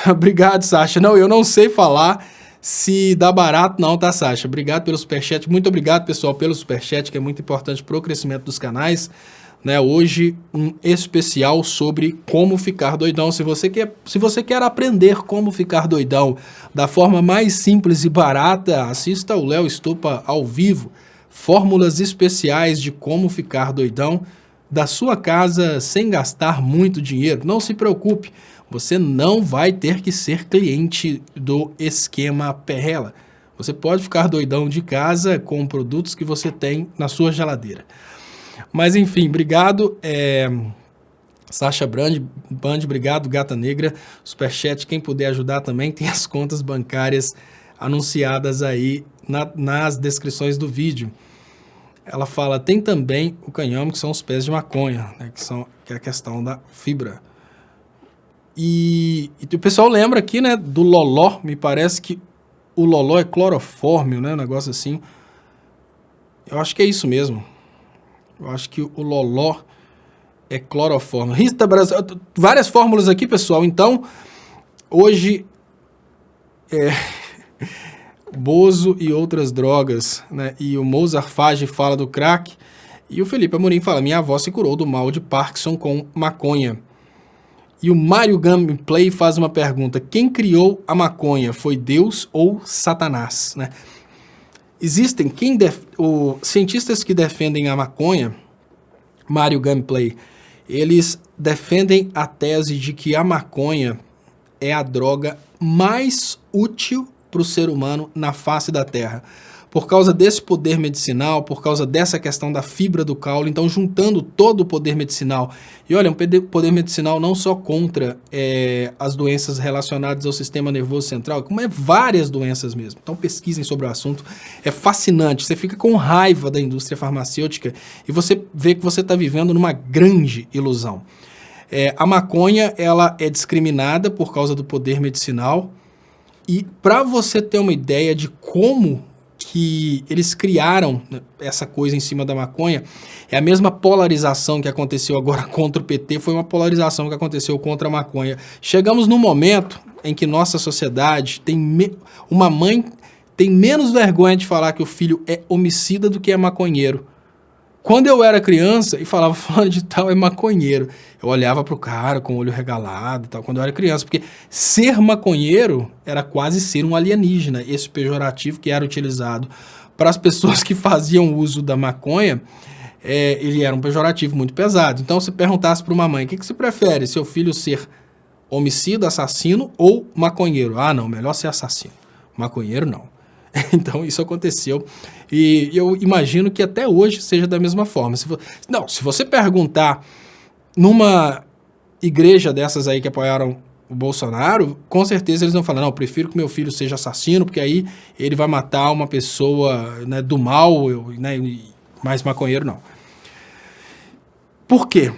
Obrigado, Sacha. Não, eu não sei falar se dá barato não, tá, Sacha? Obrigado pelo superchat. Muito obrigado, pessoal, pelo superchat, que é muito importante para o crescimento dos canais. Né? Hoje, um especial sobre como ficar doidão. Se você quer aprender como ficar doidão da forma mais simples e barata, assista o Léo Stoppa ao vivo. Fórmulas especiais de como ficar doidão da sua casa sem gastar muito dinheiro. Não se preocupe, você não vai ter que ser cliente do esquema Perrela. Você pode ficar doidão de casa com produtos que você tem na sua geladeira. Mas enfim, obrigado. Sacha Band, obrigado, Gata Negra. Superchat, quem puder ajudar também, tem as contas bancárias anunciadas aí nas descrições do vídeo. Ela fala, tem também o canhame, que são os pés de maconha, né, que é a questão da fibra. E o pessoal lembra aqui, né, do loló, me parece que o loló é clorofórmio, né, um negócio assim. Eu acho que é isso mesmo. Eu acho que o loló é clorofórmio. Rita Brasil, várias fórmulas aqui, pessoal. Então, hoje Bozo e outras drogas, né? E o Mozart Fage fala do crack. E o Felipe Amorim fala, minha avó se curou do mal de Parkinson com maconha. E o Mario Gameplay faz uma pergunta, quem criou a maconha? Foi Deus ou Satanás? Né? Existem cientistas que defendem a maconha, Mario Gameplay, eles defendem a tese de que a maconha é a droga mais útil para o ser humano na face da Terra. Por causa desse poder medicinal, por causa dessa questão da fibra do caule, então juntando todo o poder medicinal. E olha, um poder medicinal não só contra as doenças relacionadas ao sistema nervoso central, como várias doenças mesmo. Então pesquisem sobre o assunto, é fascinante. Você fica com raiva da indústria farmacêutica e você vê que você está vivendo numa grande ilusão. A maconha, ela é discriminada por causa do poder medicinal. E para você ter uma ideia de como que eles criaram essa coisa em cima da maconha, é a mesma polarização que aconteceu agora contra o PT, foi uma polarização que aconteceu contra a maconha. Chegamos num momento em que nossa sociedade uma mãe tem menos vergonha de falar que o filho é homicida do que é maconheiro. Quando eu era criança e falava, fulano de tal é maconheiro, eu olhava pro cara com o olho regalado e tal, quando eu era criança, porque ser maconheiro era quase ser um alienígena, esse pejorativo que era utilizado para as pessoas que faziam uso da maconha, ele era um pejorativo muito pesado. Então, se perguntasse para uma mãe, o que você prefere, seu filho ser homicida, assassino ou maconheiro? Ah, não, melhor ser assassino, maconheiro não. Então, isso aconteceu. E eu imagino que até hoje seja da mesma forma. Se você perguntar numa igreja dessas aí que apoiaram o Bolsonaro, com certeza eles vão falar, não, eu prefiro que meu filho seja assassino, porque aí ele vai matar uma pessoa, né, do mal, né, mais maconheiro não. Por quê?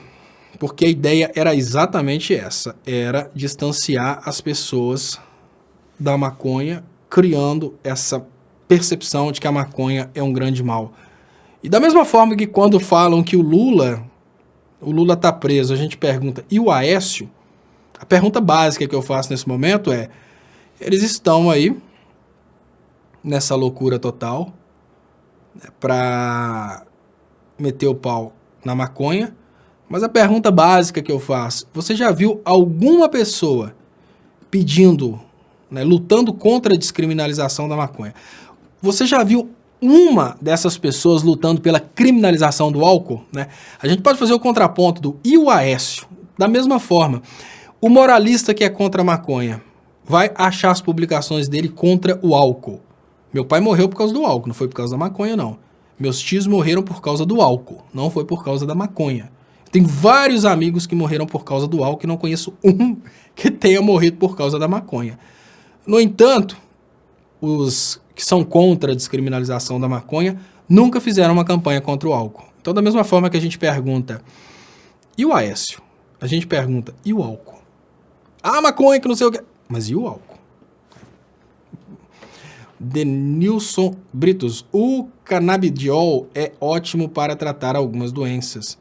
Porque a ideia era exatamente essa, era distanciar as pessoas da maconha, criando essa percepção de que a maconha é um grande mal. E da mesma forma que quando falam que o Lula tá preso, a gente pergunta, e o Aécio? A pergunta básica que eu faço nesse momento é, eles estão aí nessa loucura total, né, para meter o pau na maconha, mas a pergunta básica que eu faço, você já viu alguma pessoa pedindo, né, lutando contra a descriminalização da maconha? Você já viu uma dessas pessoas lutando pela criminalização do álcool? Né? A gente pode fazer o contraponto do e o Aécio. Da mesma forma, o moralista que é contra a maconha vai achar as publicações dele contra o álcool. Meu pai morreu por causa do álcool, não foi por causa da maconha, não. Meus tios morreram por causa do álcool, não foi por causa da maconha. Tem vários amigos que morreram por causa do álcool e não conheço um que tenha morrido por causa da maconha. No entanto, os que são contra a descriminalização da maconha nunca fizeram uma campanha contra o álcool. Então, da mesma forma que a gente pergunta, e o Aécio? A gente pergunta, e o álcool? Ah, maconha que não sei o que... Mas e o álcool? Denilson Britos. O canabidiol é ótimo para tratar algumas doenças.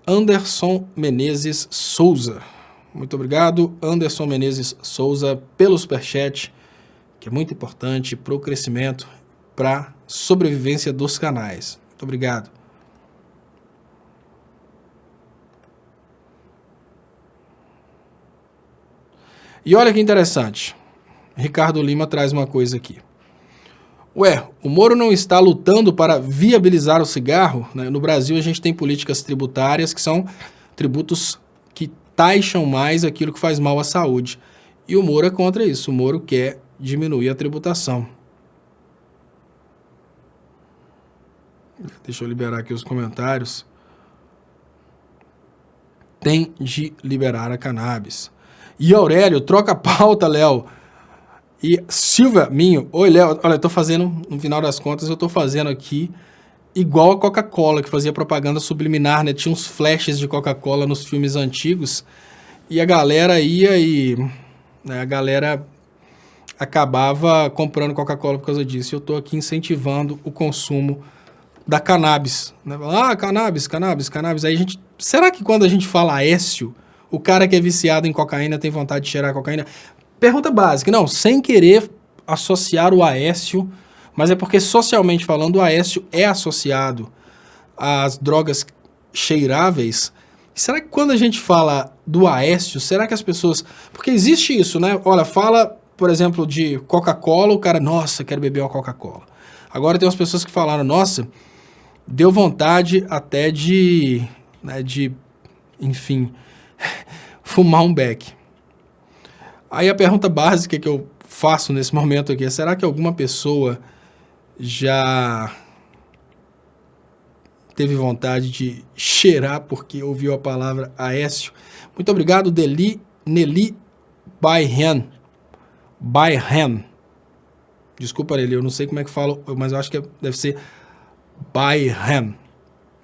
Anderson Menezes Souza. Muito obrigado, Anderson Menezes Souza, pelo superchat, que é muito importante para o crescimento, para a sobrevivência dos canais. Muito obrigado. E olha que interessante. Ricardo Lima traz uma coisa aqui. Ué, o Moro não está lutando para viabilizar o cigarro? Né? No Brasil a gente tem políticas tributárias que são tributos que taxam mais aquilo que faz mal à saúde. E o Moro é contra isso. O Moro quer diminuir a tributação. Deixa eu liberar aqui os comentários. Tem de liberar a cannabis. E Aurélio, troca a pauta, Léo. E Silvia Minho, oi Léo, olha, eu tô fazendo, no final das contas, eu tô fazendo aqui igual a Coca-Cola, que fazia propaganda subliminar, né? Tinha uns flashes de Coca-Cola nos filmes antigos, e a galera ia e... né, a galera acabava comprando Coca-Cola por causa disso. Eu tô aqui incentivando o consumo da cannabis. Né? Ah, cannabis. Aí a gente... Será que quando a gente fala Aécio, o cara que é viciado em cocaína tem vontade de cheirar cocaína? Pergunta básica, não, sem querer associar o Aécio, mas é porque socialmente falando o Aécio é associado às drogas cheiráveis. Será que quando a gente fala do Aécio, será que as pessoas... Porque existe isso, né? Olha, fala, por exemplo, de Coca-Cola, o cara, nossa, quero beber uma Coca-Cola. Agora tem umas pessoas que falaram, nossa, deu vontade até de, né, enfim, fumar um beck. Aí a pergunta básica que eu faço nesse momento aqui é, será que alguma pessoa já teve vontade de cheirar porque ouviu a palavra Aécio? Muito obrigado, Nelly Bayhan. Desculpa, Nelly, eu não sei como é que falo, mas eu acho que deve ser Bayhan.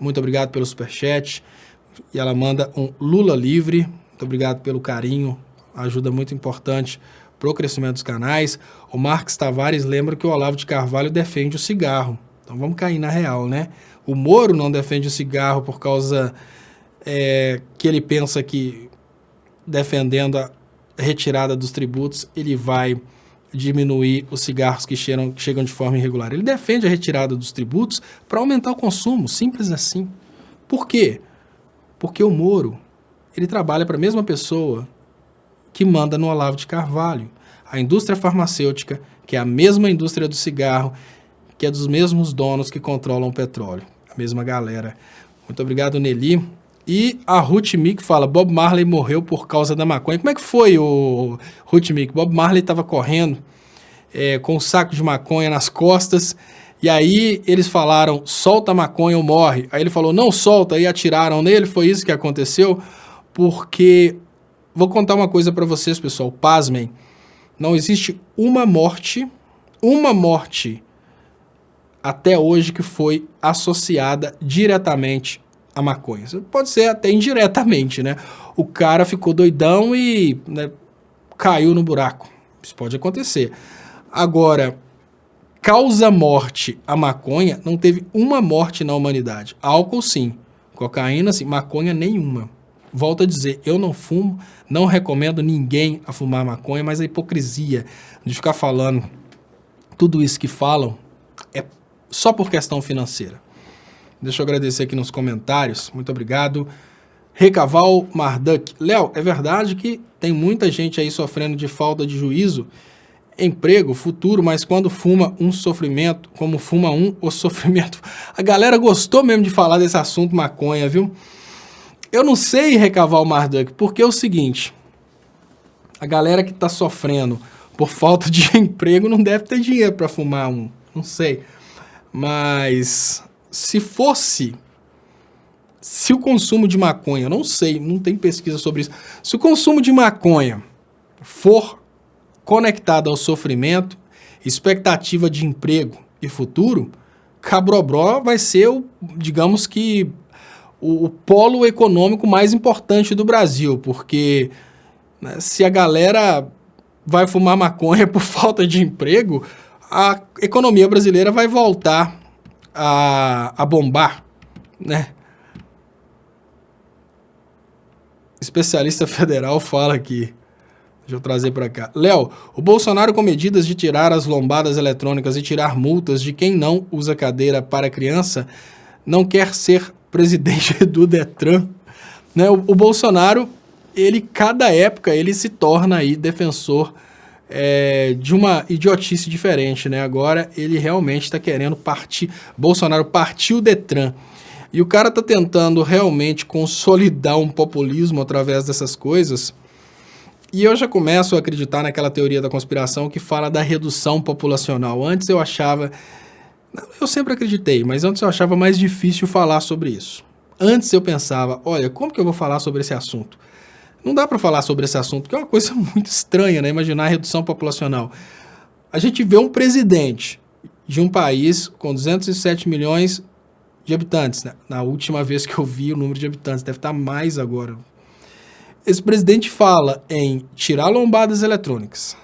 Muito obrigado pelo superchat. E ela manda um Lula livre. Muito obrigado pelo carinho. Ajuda muito importante para o crescimento dos canais. O Marcos Tavares lembra que o Olavo de Carvalho defende o cigarro. Então vamos cair na real, né? O Moro não defende o cigarro por causa que ele pensa que defendendo a retirada dos tributos ele vai diminuir os cigarros que chegam de forma irregular. Ele defende a retirada dos tributos para aumentar o consumo, simples assim. Por quê? Porque o Moro, ele trabalha para a mesma pessoa que manda no Olavo de Carvalho. A indústria farmacêutica, que é a mesma indústria do cigarro, que é dos mesmos donos que controlam o petróleo. A mesma galera. Muito obrigado, Nelly. E a Ruth Mick fala, Bob Marley morreu por causa da maconha. Como é que foi, o Ruth Mick? Bob Marley estava correndo com um saco de maconha nas costas, e aí eles falaram, solta a maconha ou morre. Aí ele falou, não solta, e atiraram nele. Foi isso que aconteceu, porque... Vou contar uma coisa para vocês, pessoal, pasmem. Não existe uma morte até hoje que foi associada diretamente à maconha. Pode ser até indiretamente, né? O cara ficou doidão e, né, caiu no buraco. Isso pode acontecer. Agora, causa morte a maconha, não teve uma morte na humanidade. Álcool, sim. Cocaína, sim. Maconha, nenhuma. Volto a dizer, eu não fumo, não recomendo ninguém a fumar maconha, mas a hipocrisia de ficar falando tudo isso que falam é só por questão financeira. Deixa eu agradecer aqui nos comentários, muito obrigado. Recaval Marduk. Léo, é verdade que tem muita gente aí sofrendo de falta de juízo emprego, futuro, mas quando fuma um sofrimento, como fuma um, o sofrimento. A galera gostou mesmo de falar desse assunto maconha, viu? Eu não sei, Recaval Marduk, porque é o seguinte, a galera que tá sofrendo por falta de emprego não deve ter dinheiro para fumar um, não sei. Mas se o consumo de maconha, não sei, não tem pesquisa sobre isso, se o consumo de maconha for conectado ao sofrimento, expectativa de emprego e futuro, Cabrobró vai ser, digamos que, o polo econômico mais importante do Brasil, porque, né, se a galera vai fumar maconha por falta de emprego, a economia brasileira vai voltar a bombar, né? Especialista federal fala aqui. Deixa eu trazer para cá. Léo, o Bolsonaro com medidas de tirar as lombadas eletrônicas e tirar multas de quem não usa cadeira para criança não quer ser presidente do Detran, né? O Bolsonaro, ele, cada época, ele se torna aí defensor de uma idiotice diferente, né? Agora ele realmente está querendo partir. Bolsonaro partiu o Detran. E o cara tá tentando realmente consolidar um populismo através dessas coisas. E eu já começo a acreditar naquela teoria da conspiração que fala da redução populacional. Antes eu achava... Eu sempre acreditei, mas antes eu achava mais difícil falar sobre isso. Antes eu pensava, olha, como que eu vou falar sobre esse assunto? Não dá para falar sobre esse assunto, porque é uma coisa muito estranha, né? Imaginar a redução populacional. A gente vê um presidente de um país com 207 milhões de habitantes, né? Na última vez que eu vi o número de habitantes, deve estar mais agora. Esse presidente fala em tirar lombadas eletrônicas.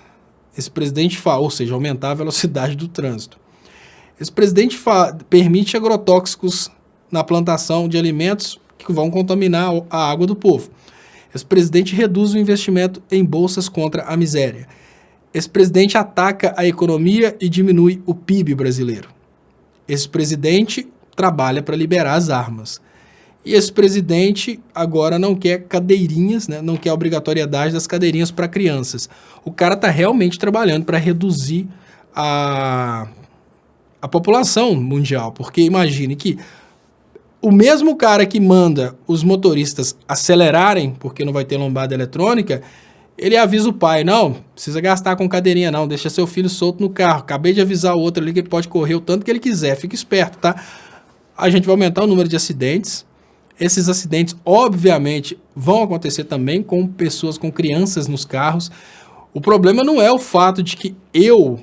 Esse presidente fala, ou seja, aumentar a velocidade do trânsito. Esse presidente permite agrotóxicos na plantação de alimentos que vão contaminar a água do povo. Esse presidente reduz o investimento em bolsas contra a miséria. Esse presidente ataca a economia e diminui o PIB brasileiro. Esse presidente trabalha para liberar as armas. E esse presidente agora não quer cadeirinhas, né? Não quer a obrigatoriedade das cadeirinhas para crianças. O cara está realmente trabalhando para reduzir a população mundial, porque imagine que o mesmo cara que manda os motoristas acelerarem, porque não vai ter lombada eletrônica, ele avisa o pai, não, precisa gastar com cadeirinha não, deixa seu filho solto no carro, acabei de avisar o outro ali que ele pode correr o tanto que ele quiser, fica esperto, tá? A gente vai aumentar o número de acidentes, esses acidentes obviamente vão acontecer também com pessoas, com crianças nos carros. O problema não é o fato de que eu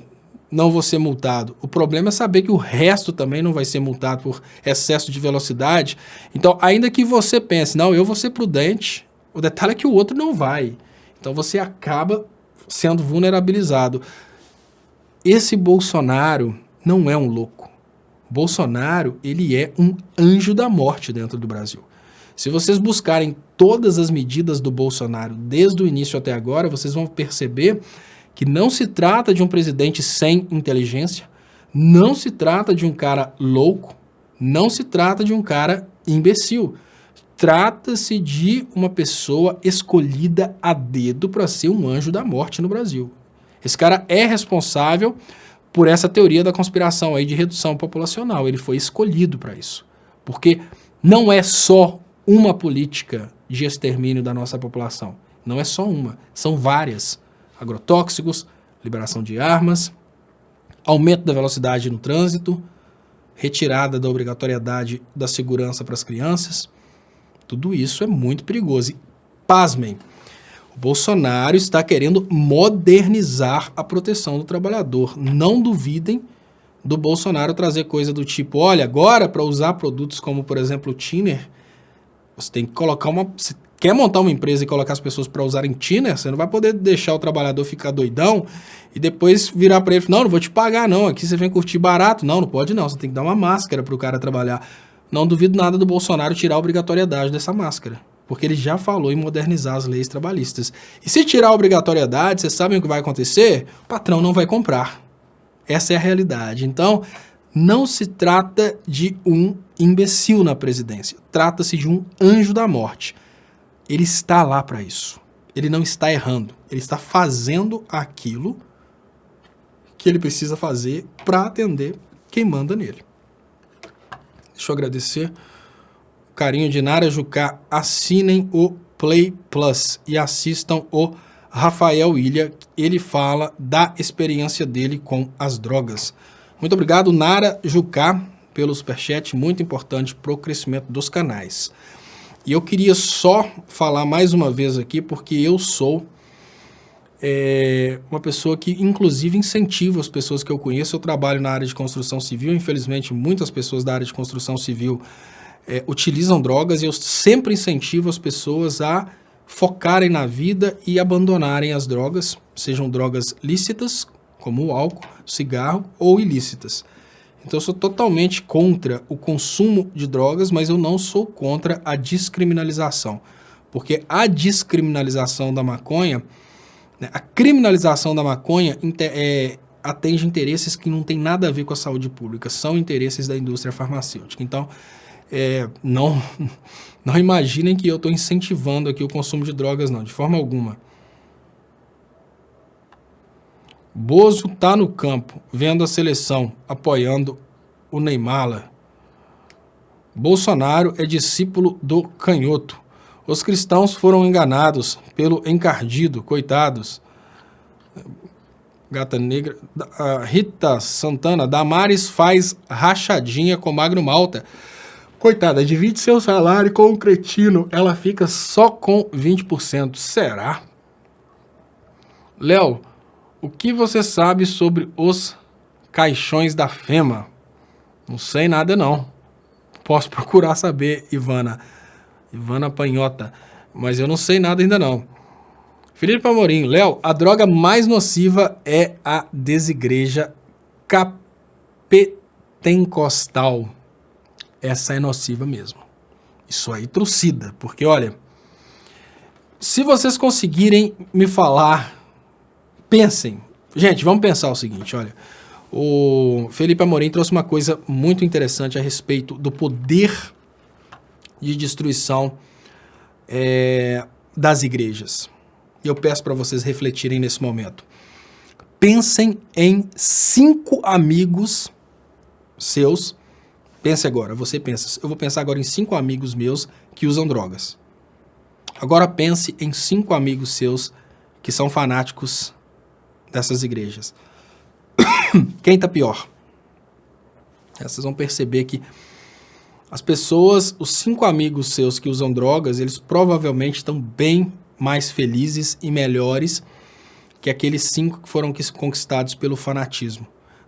não vou ser multado. O problema é saber que o resto também não vai ser multado por excesso de velocidade. Então, ainda que você pense, não, eu vou ser prudente, o detalhe é que o outro não vai. Então, você acaba sendo vulnerabilizado. Esse Bolsonaro não é um louco. Bolsonaro, ele é um anjo da morte dentro do Brasil. Se vocês buscarem todas as medidas do Bolsonaro, desde o início até agora, vocês vão perceber que não se trata de um presidente sem inteligência, não se trata de um cara louco, não se trata de um cara imbecil. Trata-se de uma pessoa escolhida a dedo para ser um anjo da morte no Brasil. Esse cara é responsável por essa teoria da conspiração aí de redução populacional. Ele foi escolhido para isso. Porque não é só uma política de extermínio da nossa população. Não é só uma, são várias. Agrotóxicos, liberação de armas, aumento da velocidade no trânsito, retirada da obrigatoriedade da segurança para as crianças. Tudo isso é muito perigoso. E, pasmem, o Bolsonaro está querendo modernizar a proteção do trabalhador. Não duvidem do Bolsonaro trazer coisa do tipo, olha, agora para usar produtos como, por exemplo, o Thinner, você tem que colocar uma... Quer montar uma empresa e colocar as pessoas para usarem Thinner, você não vai poder deixar o trabalhador ficar doidão e depois virar para ele, não vou te pagar não, aqui você vem curtir barato. Não pode não, você tem que dar uma máscara para o cara trabalhar. Não duvido nada do Bolsonaro tirar a obrigatoriedade dessa máscara, porque ele já falou em modernizar as leis trabalhistas. E se tirar a obrigatoriedade, vocês sabem o que vai acontecer? O patrão não vai comprar. Essa é a realidade. Então, não se trata de um imbecil na presidência, trata-se de um anjo da morte. Ele está lá para isso. Ele não está errando. Ele está fazendo aquilo que ele precisa fazer para atender quem manda nele. Deixa eu agradecer o carinho de Nara Jucá. Assinem o Play Plus e assistam o Rafael Ilha. Ele fala da experiência dele com as drogas. Muito obrigado, Nara Jucá, pelo superchat, muito importante para o crescimento dos canais. E eu queria só falar mais uma vez aqui, porque eu sou uma pessoa que, inclusive, incentiva as pessoas que eu conheço. Eu trabalho na área de construção civil. Infelizmente, muitas pessoas da área de construção civil utilizam drogas, e eu sempre incentivo as pessoas a focarem na vida e abandonarem as drogas, sejam drogas lícitas, como o álcool, cigarro, ou ilícitas. Então, eu sou totalmente contra o consumo de drogas, mas eu não sou contra a descriminalização, porque a descriminalização da maconha, a criminalização da maconha atende interesses que não tem nada a ver com a saúde pública, são interesses da indústria farmacêutica. Então, não imaginem que eu estou incentivando aqui o consumo de drogas, não, de forma alguma. Bozo tá no campo, vendo a seleção, apoiando o Neymar. Bolsonaro é discípulo do canhoto. Os cristãos foram enganados pelo encardido, coitados. Gata Negra. Rita Santana, Damares faz rachadinha com Magno Malta. Coitada, divide seu salário com um cretino, ela fica só com 20%. Será? Léo, o que você sabe sobre os caixões da FEMA? Não sei nada, não. Posso procurar saber, Ivana Panhota, mas eu não sei nada ainda não. Felipe Amorim, Léo, a droga mais nociva é a desigreja capetencostal. Essa é nociva mesmo. Isso aí trucida, porque olha, se vocês conseguirem me falar, pensem. Gente, vamos pensar o seguinte, olha. O Felipe Amorim trouxe uma coisa muito interessante a respeito do poder de destruição das igrejas. E eu peço para vocês refletirem nesse momento. Pensem em 5 amigos seus. Pense agora, você pensa. Eu vou pensar agora em 5 amigos meus que usam drogas. Agora pense em 5 amigos seus que são fanáticos dessas igrejas. Quem tá pior? Vocês vão perceber que as pessoas, os 5 amigos seus que usam drogas, eles provavelmente estão bem mais felizes e melhores que aqueles 5 que foram conquistados pelo fanatismo.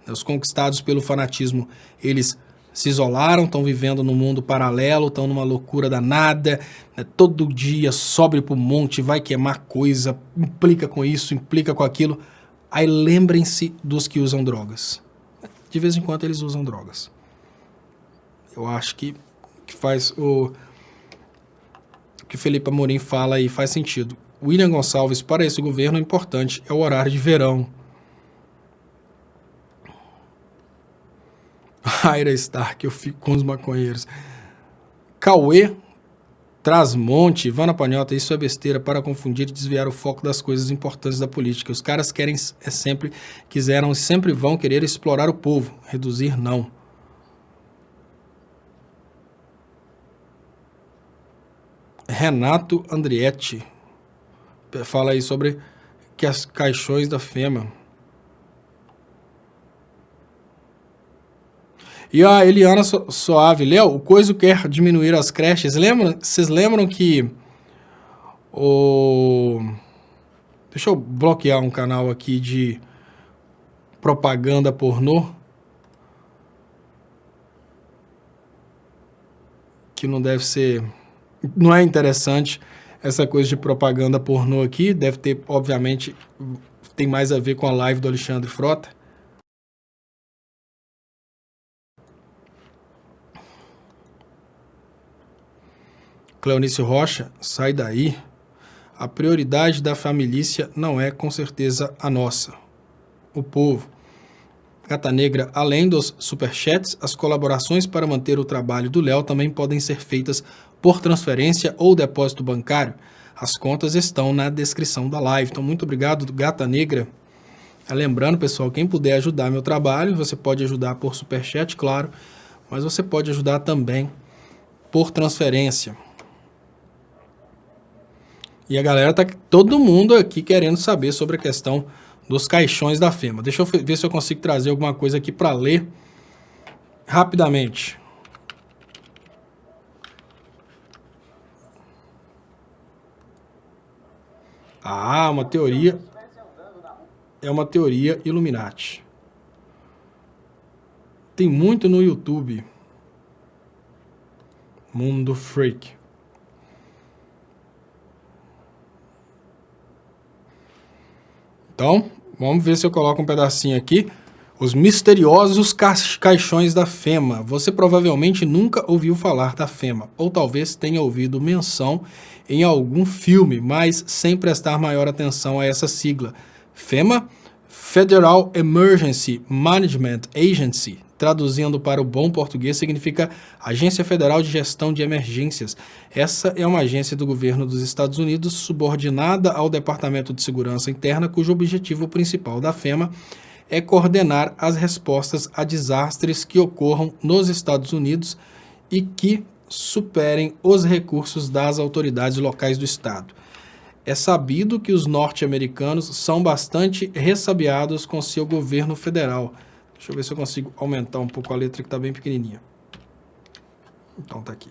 Os conquistados pelo fanatismo, eles se isolaram, estão vivendo num mundo paralelo, estão numa loucura danada, todo dia sobe pro monte, vai queimar coisa, implica com isso, implica com aquilo. Aí lembrem-se dos que usam drogas. De vez em quando eles usam drogas. Eu acho que faz o que Felipe Amorim fala aí faz sentido. William Gonçalves, para esse governo, o importante é o horário de verão. Aira Stark, eu fico com os maconheiros. Cauê Trasmonte, Ivana Panhota, isso é besteira para confundir e desviar o foco das coisas importantes da política. Os caras quiseram e sempre vão querer explorar o povo, reduzir não. Renato Andrietti fala aí sobre que as caixões da FEMA. E a Eliana Soave, Léo, o Coiso quer diminuir as creches. Vocês lembram que Deixa eu bloquear um canal aqui de propaganda pornô. Que não deve ser... Não é interessante essa coisa de propaganda pornô aqui. Deve ter, obviamente, tem mais a ver com a live do Alexandre Frota. Cleonice Rocha, sai daí. A prioridade da família não é, com certeza, a nossa. O povo. Gata Negra, além dos superchats, as colaborações para manter o trabalho do Léo também podem ser feitas por transferência ou depósito bancário. As contas estão na descrição da live. Então, muito obrigado, Gata Negra. Lembrando, pessoal, quem puder ajudar meu trabalho, você pode ajudar por superchat, claro, mas você pode ajudar também por transferência. E a galera tá todo mundo aqui querendo saber sobre a questão dos caixões da FEMA. Deixa eu ver se eu consigo trazer alguma coisa aqui para ler rapidamente. Ah, uma teoria. É uma teoria Illuminati. Tem muito no YouTube. Mundo Freak. Então, vamos ver se eu coloco um pedacinho aqui. Os misteriosos caixões da FEMA. Você provavelmente nunca ouviu falar da FEMA, ou talvez tenha ouvido menção em algum filme, mas sem prestar maior atenção a essa sigla. FEMA, Federal Emergency Management Agency, traduzindo para o bom português, significa Agência Federal de Gestão de Emergências. Essa é uma agência do governo dos Estados Unidos subordinada ao Departamento de Segurança Interna, cujo objetivo principal da FEMA é coordenar as respostas a desastres que ocorram nos Estados Unidos e que superem os recursos das autoridades locais do estado. É sabido que os norte-americanos são bastante ressabiados com seu governo federal. Deixa eu ver se eu consigo aumentar um pouco a letra que está bem pequenininha. Então tá aqui.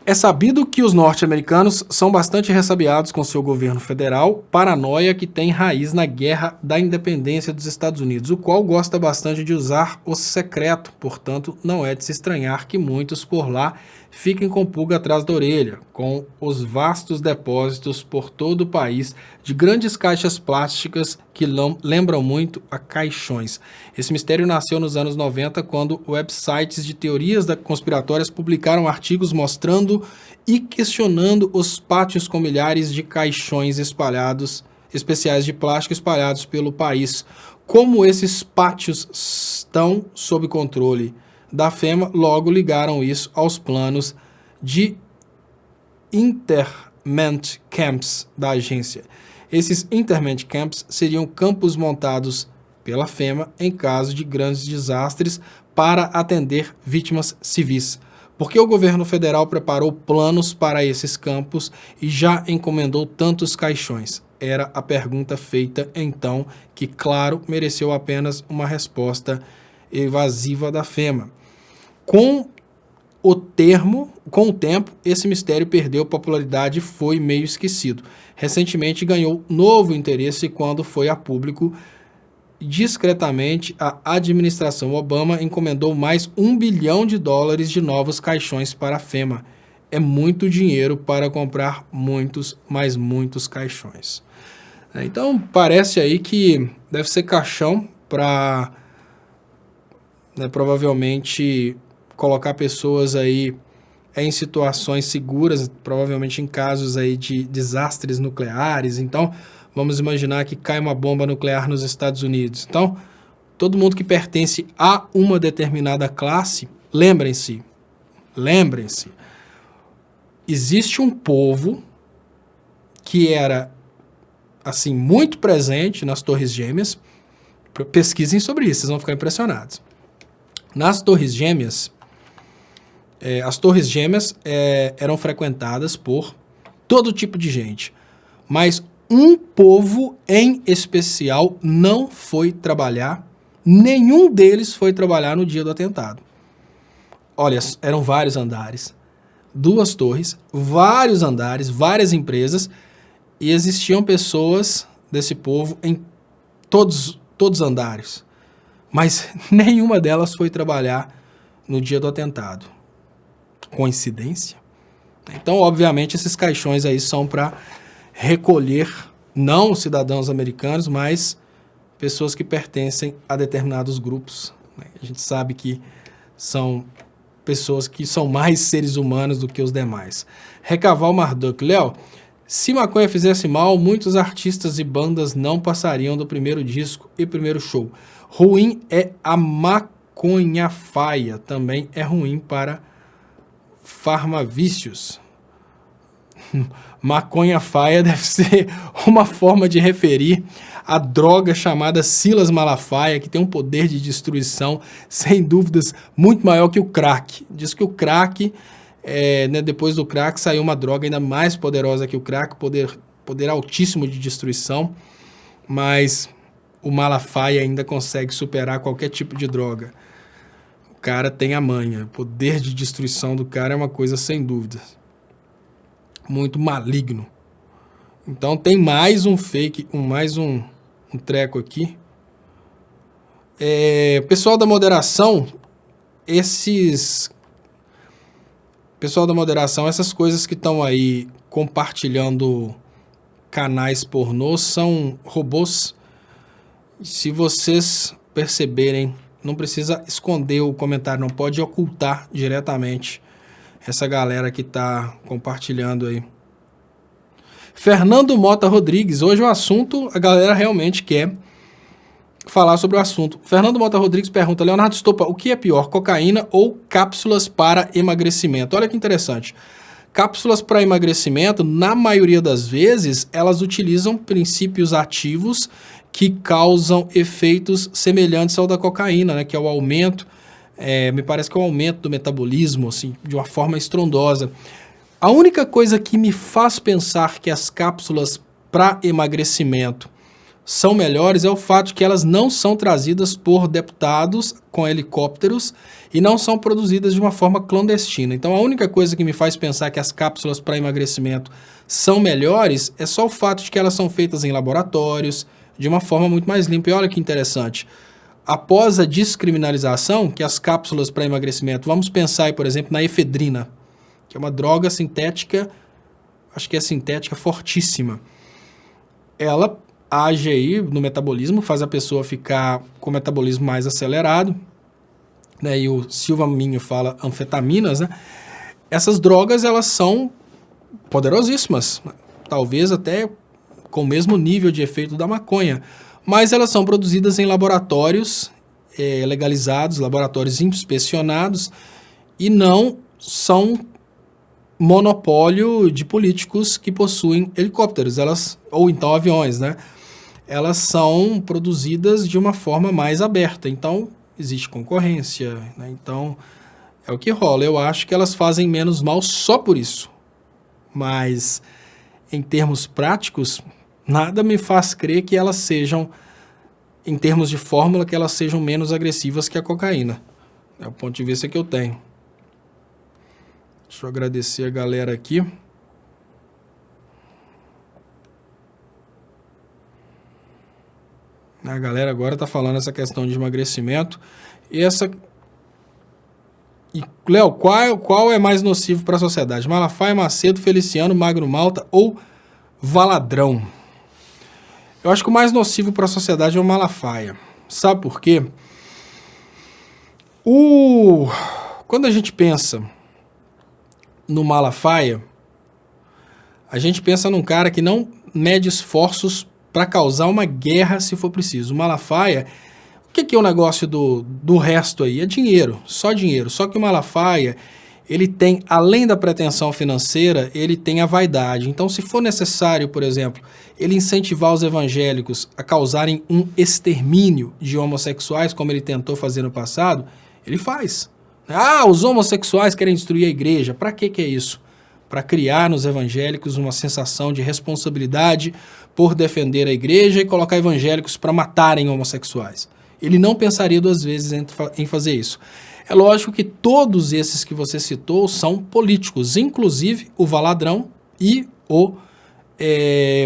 É sabido que os norte-americanos são bastante ressabiados com seu governo federal, paranoia que tem raiz na Guerra da Independência dos Estados Unidos, o qual gosta bastante de usar o secreto, portanto, não é de se estranhar que muitos por lá fiquem com pulga atrás da orelha, com os vastos depósitos por todo o país de grandes caixas plásticas que lembram muito a caixões. Esse mistério nasceu nos anos 90, quando websites de teorias conspiratórias publicaram artigos mostrando e questionando os pátios com milhares de caixões especiais de plástico espalhados pelo país. Como esses pátios estão sob controle da FEMA, logo ligaram isso aos planos de internment camps da agência. Esses internment camps seriam campos montados pela FEMA em caso de grandes desastres para atender vítimas civis. Porque o governo federal preparou planos para esses campos e já encomendou tantos caixões? Era a pergunta feita então, que claro, mereceu apenas uma resposta evasiva da FEMA. Com o tempo, esse mistério perdeu popularidade e foi meio esquecido. Recentemente ganhou novo interesse quando foi a público. Discretamente, a administração Obama encomendou mais $1 bilhão de novos caixões para a FEMA. É muito dinheiro para comprar muitos, mas muitos caixões. Então, parece aí que deve ser caixão para, provavelmente, colocar pessoas aí em situações seguras, provavelmente em casos aí de desastres nucleares. Então, vamos imaginar que cai uma bomba nuclear nos Estados Unidos. Então, todo mundo que pertence a uma determinada classe, lembrem-se, existe um povo que era, assim, muito presente nas Torres Gêmeas. Pesquisem sobre isso, vocês vão ficar impressionados. Nas Torres Gêmeas, as Torres Gêmeas eram frequentadas por todo tipo de gente, mas um povo em especial não foi trabalhar, nenhum deles foi trabalhar no dia do atentado. Olha, eram vários andares, 2 torres, vários andares, várias empresas, e existiam pessoas desse povo em todos os andares, mas nenhuma delas foi trabalhar no dia do atentado. Coincidência? Então, obviamente, esses caixões aí são para recolher não cidadãos americanos, mas pessoas que pertencem a determinados grupos. A gente sabe que são pessoas que são mais seres humanos do que os demais. Recaval Marduk. Léo, se maconha fizesse mal, muitos artistas e bandas não passariam do primeiro disco e primeiro show. Ruim é a maconha faia, também é ruim para farmavícios. Maconha faia deve ser uma forma de referir a droga chamada Silas Malafaia, que tem um poder de destruição, sem dúvidas, muito maior que o crack. Diz que o crack, né, depois do crack, saiu uma droga ainda mais poderosa que o crack, poder altíssimo de destruição, mas o Malafaia ainda consegue superar qualquer tipo de droga. O cara tem a manha, o poder de destruição do cara é uma coisa sem dúvidas. Muito maligno. Então tem mais um fake, mais um treco aqui. Pessoal da moderação, essas coisas que estão aí compartilhando canais pornôs são robôs. Se vocês perceberem, não precisa esconder o comentário, não pode ocultar diretamente essa galera que está compartilhando aí. Fernando Mota Rodrigues, hoje o assunto, a galera realmente quer falar sobre o assunto. Fernando Mota Rodrigues pergunta, Leonardo Stoppa, o que é pior, cocaína ou cápsulas para emagrecimento? Olha que interessante. Cápsulas para emagrecimento, na maioria das vezes, elas utilizam princípios ativos que causam efeitos semelhantes ao da cocaína, né, que é o aumento, me parece que é o aumento do metabolismo, assim, de uma forma estrondosa. A única coisa que me faz pensar que as cápsulas para emagrecimento são melhores é o fato de que elas não são trazidas por deputados com helicópteros e não são produzidas de uma forma clandestina. Então a única coisa que me faz pensar que as cápsulas para emagrecimento são melhores é só o fato de que elas são feitas em laboratórios de uma forma muito mais limpa. E olha que interessante, após a descriminalização, que as cápsulas para emagrecimento, vamos pensar aí, por exemplo, na efedrina, que é uma droga sintética, acho que é sintética fortíssima. Ela age aí no metabolismo, faz a pessoa ficar com o metabolismo mais acelerado, né? E o Silva Minho fala anfetaminas, né? Essas drogas, elas são poderosíssimas, talvez até com o mesmo nível de efeito da maconha, mas elas são produzidas em laboratórios legalizados, laboratórios inspecionados, e não são monopólio de políticos que possuem helicópteros, ou então aviões, né? Elas são produzidas de uma forma mais aberta, então existe concorrência, né? Então é o que rola. Eu acho que elas fazem menos mal só por isso, mas em termos práticos, nada me faz crer que elas sejam, em termos de fórmula, que elas sejam menos agressivas que a cocaína. É o ponto de vista que eu tenho. Deixa eu agradecer a galera aqui. A galera agora está falando essa questão de emagrecimento. E Léo, qual é mais nocivo para a sociedade? Malafaia, Macedo, Feliciano, Magno Malta ou Valadrão? Eu acho que o mais nocivo para a sociedade é o Malafaia. Sabe por quê? Quando a gente pensa no Malafaia, a gente pensa num cara que não mede esforços para causar uma guerra se for preciso. O Malafaia, o que é o negócio do resto aí? É dinheiro, só dinheiro. Só que o Malafaia, ele tem, além da pretensão financeira, ele tem a vaidade. Então, se for necessário, por exemplo, ele incentivar os evangélicos a causarem um extermínio de homossexuais, como ele tentou fazer no passado, ele faz. Os homossexuais querem destruir a igreja. Para que é isso? Para criar nos evangélicos uma sensação de responsabilidade por defender a igreja e colocar evangélicos para matarem homossexuais. Ele não pensaria duas vezes em fazer isso. É lógico que todos esses que você citou são políticos, inclusive o Valadrão e o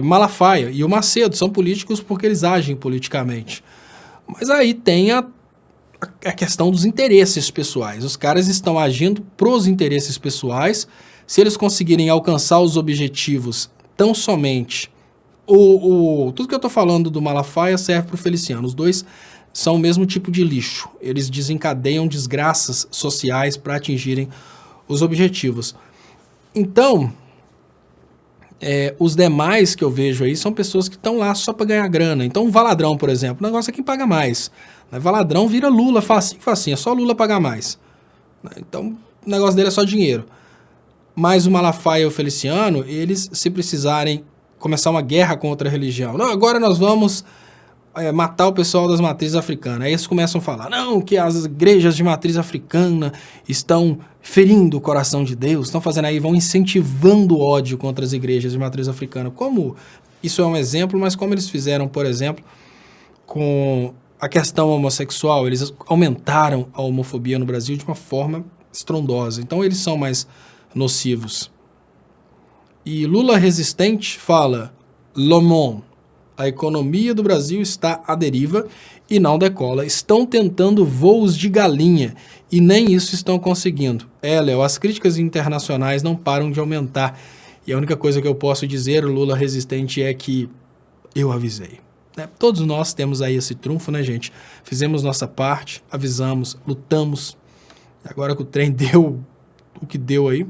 Malafaia e o Macedo. São políticos porque eles agem politicamente. Mas aí tem a questão dos interesses pessoais. Os caras estão agindo pros interesses pessoais. Se eles conseguirem alcançar os objetivos tão somente... tudo que eu estou falando do Malafaia serve para o Feliciano. Os dois são o mesmo tipo de lixo. Eles desencadeiam desgraças sociais para atingirem os objetivos. Então, os demais que eu vejo aí são pessoas que estão lá só para ganhar grana. Então, o Valadrão, por exemplo, o negócio é quem paga mais. Valadrão vira Lula, facinho, é só Lula pagar mais. Então, o negócio dele é só dinheiro. Mas o Malafaia e o Feliciano, eles, se precisarem começar uma guerra contra a religião, não, agora nós vamos matar o pessoal das matrizes africanas. Aí eles começam a falar, não, que as igrejas de matriz africana estão ferindo o coração de Deus, estão fazendo aí, vão incentivando o ódio contra as igrejas de matriz africana. Como isso é um exemplo, mas como eles fizeram, por exemplo, com a questão homossexual, eles aumentaram a homofobia no Brasil de uma forma estrondosa. Então eles são mais nocivos. E Lula resistente fala, Le Monde, a economia do Brasil está à deriva e não decola. Estão tentando voos de galinha e nem isso estão conseguindo. Léo, as críticas internacionais não param de aumentar. E a única coisa que eu posso dizer, Lula resistente, é que eu avisei. Todos nós temos aí esse trunfo, né, gente? Fizemos nossa parte, avisamos, lutamos. Agora que o trem deu o que deu aí.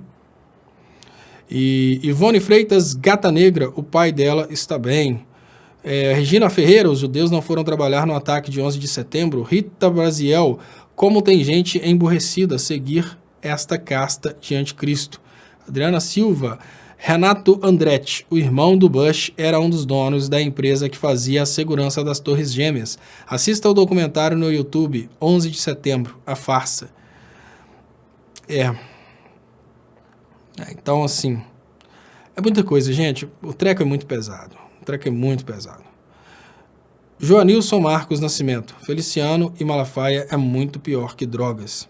E Ivone Freitas, gata negra, o pai dela está bem. Regina Ferreira, os judeus não foram trabalhar no ataque de 11 de setembro. Rita Brasiel, como tem gente emburrecida a seguir esta casta de anticristo. Adriana Silva, Renato Andretti, o irmão do Bush, era um dos donos da empresa que fazia a segurança das Torres Gêmeas. Assista o documentário no YouTube, 11 de setembro, a farsa. Então, assim, é muita coisa, gente. O treco é muito pesado. O treco é muito pesado. Joanilson Marcos Nascimento. Feliciano e Malafaia é muito pior que drogas.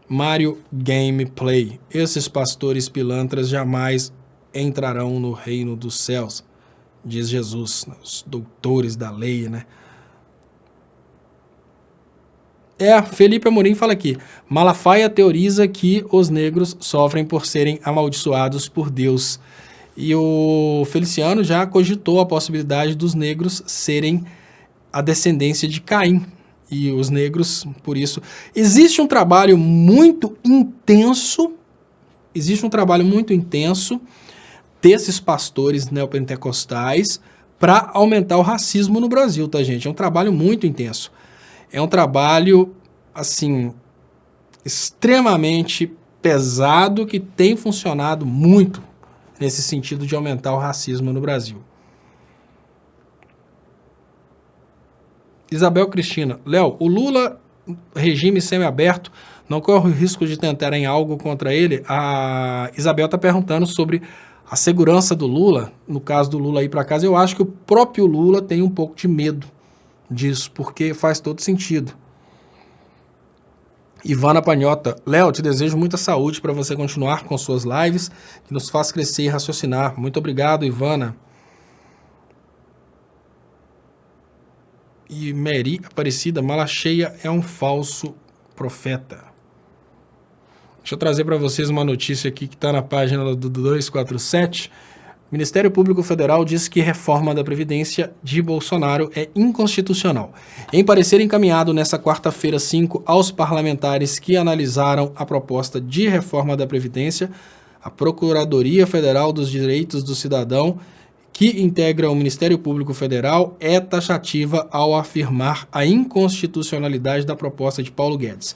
Mário Gameplay. Esses pastores pilantras jamais entrarão no reino dos céus, diz Jesus, os doutores da lei, né? Felipe Amorim fala aqui. Malafaia teoriza que os negros sofrem por serem amaldiçoados por Deus. E o Feliciano já cogitou a possibilidade dos negros serem a descendência de Caim. E os negros, por isso... Existe um trabalho muito intenso desses pastores neopentecostais para aumentar o racismo no Brasil, tá, gente? É um trabalho muito intenso. É um trabalho, assim, extremamente pesado que tem funcionado muito nesse sentido de aumentar o racismo no Brasil. Isabel Cristina. Léo, o Lula, regime semiaberto, não corre o risco de tentarem algo contra ele? A Isabel está perguntando sobre a segurança do Lula, no caso do Lula ir para casa. Eu acho que o próprio Lula tem um pouco de medo disso, porque faz todo sentido. Ivana Panhota. Léo, te desejo muita saúde para você continuar com suas lives, que nos faz crescer e raciocinar. Muito obrigado, Ivana. E Mary Aparecida, Malacheia é um falso profeta. Deixa eu trazer para vocês uma notícia aqui que está na página do 247. O Ministério Público Federal diz que reforma da Previdência de Bolsonaro é inconstitucional. Em parecer encaminhado nesta quarta-feira 5 aos parlamentares que analisaram a proposta de reforma da Previdência, a Procuradoria Federal dos Direitos do Cidadão, que integra o Ministério Público Federal, é taxativa ao afirmar a inconstitucionalidade da proposta de Paulo Guedes.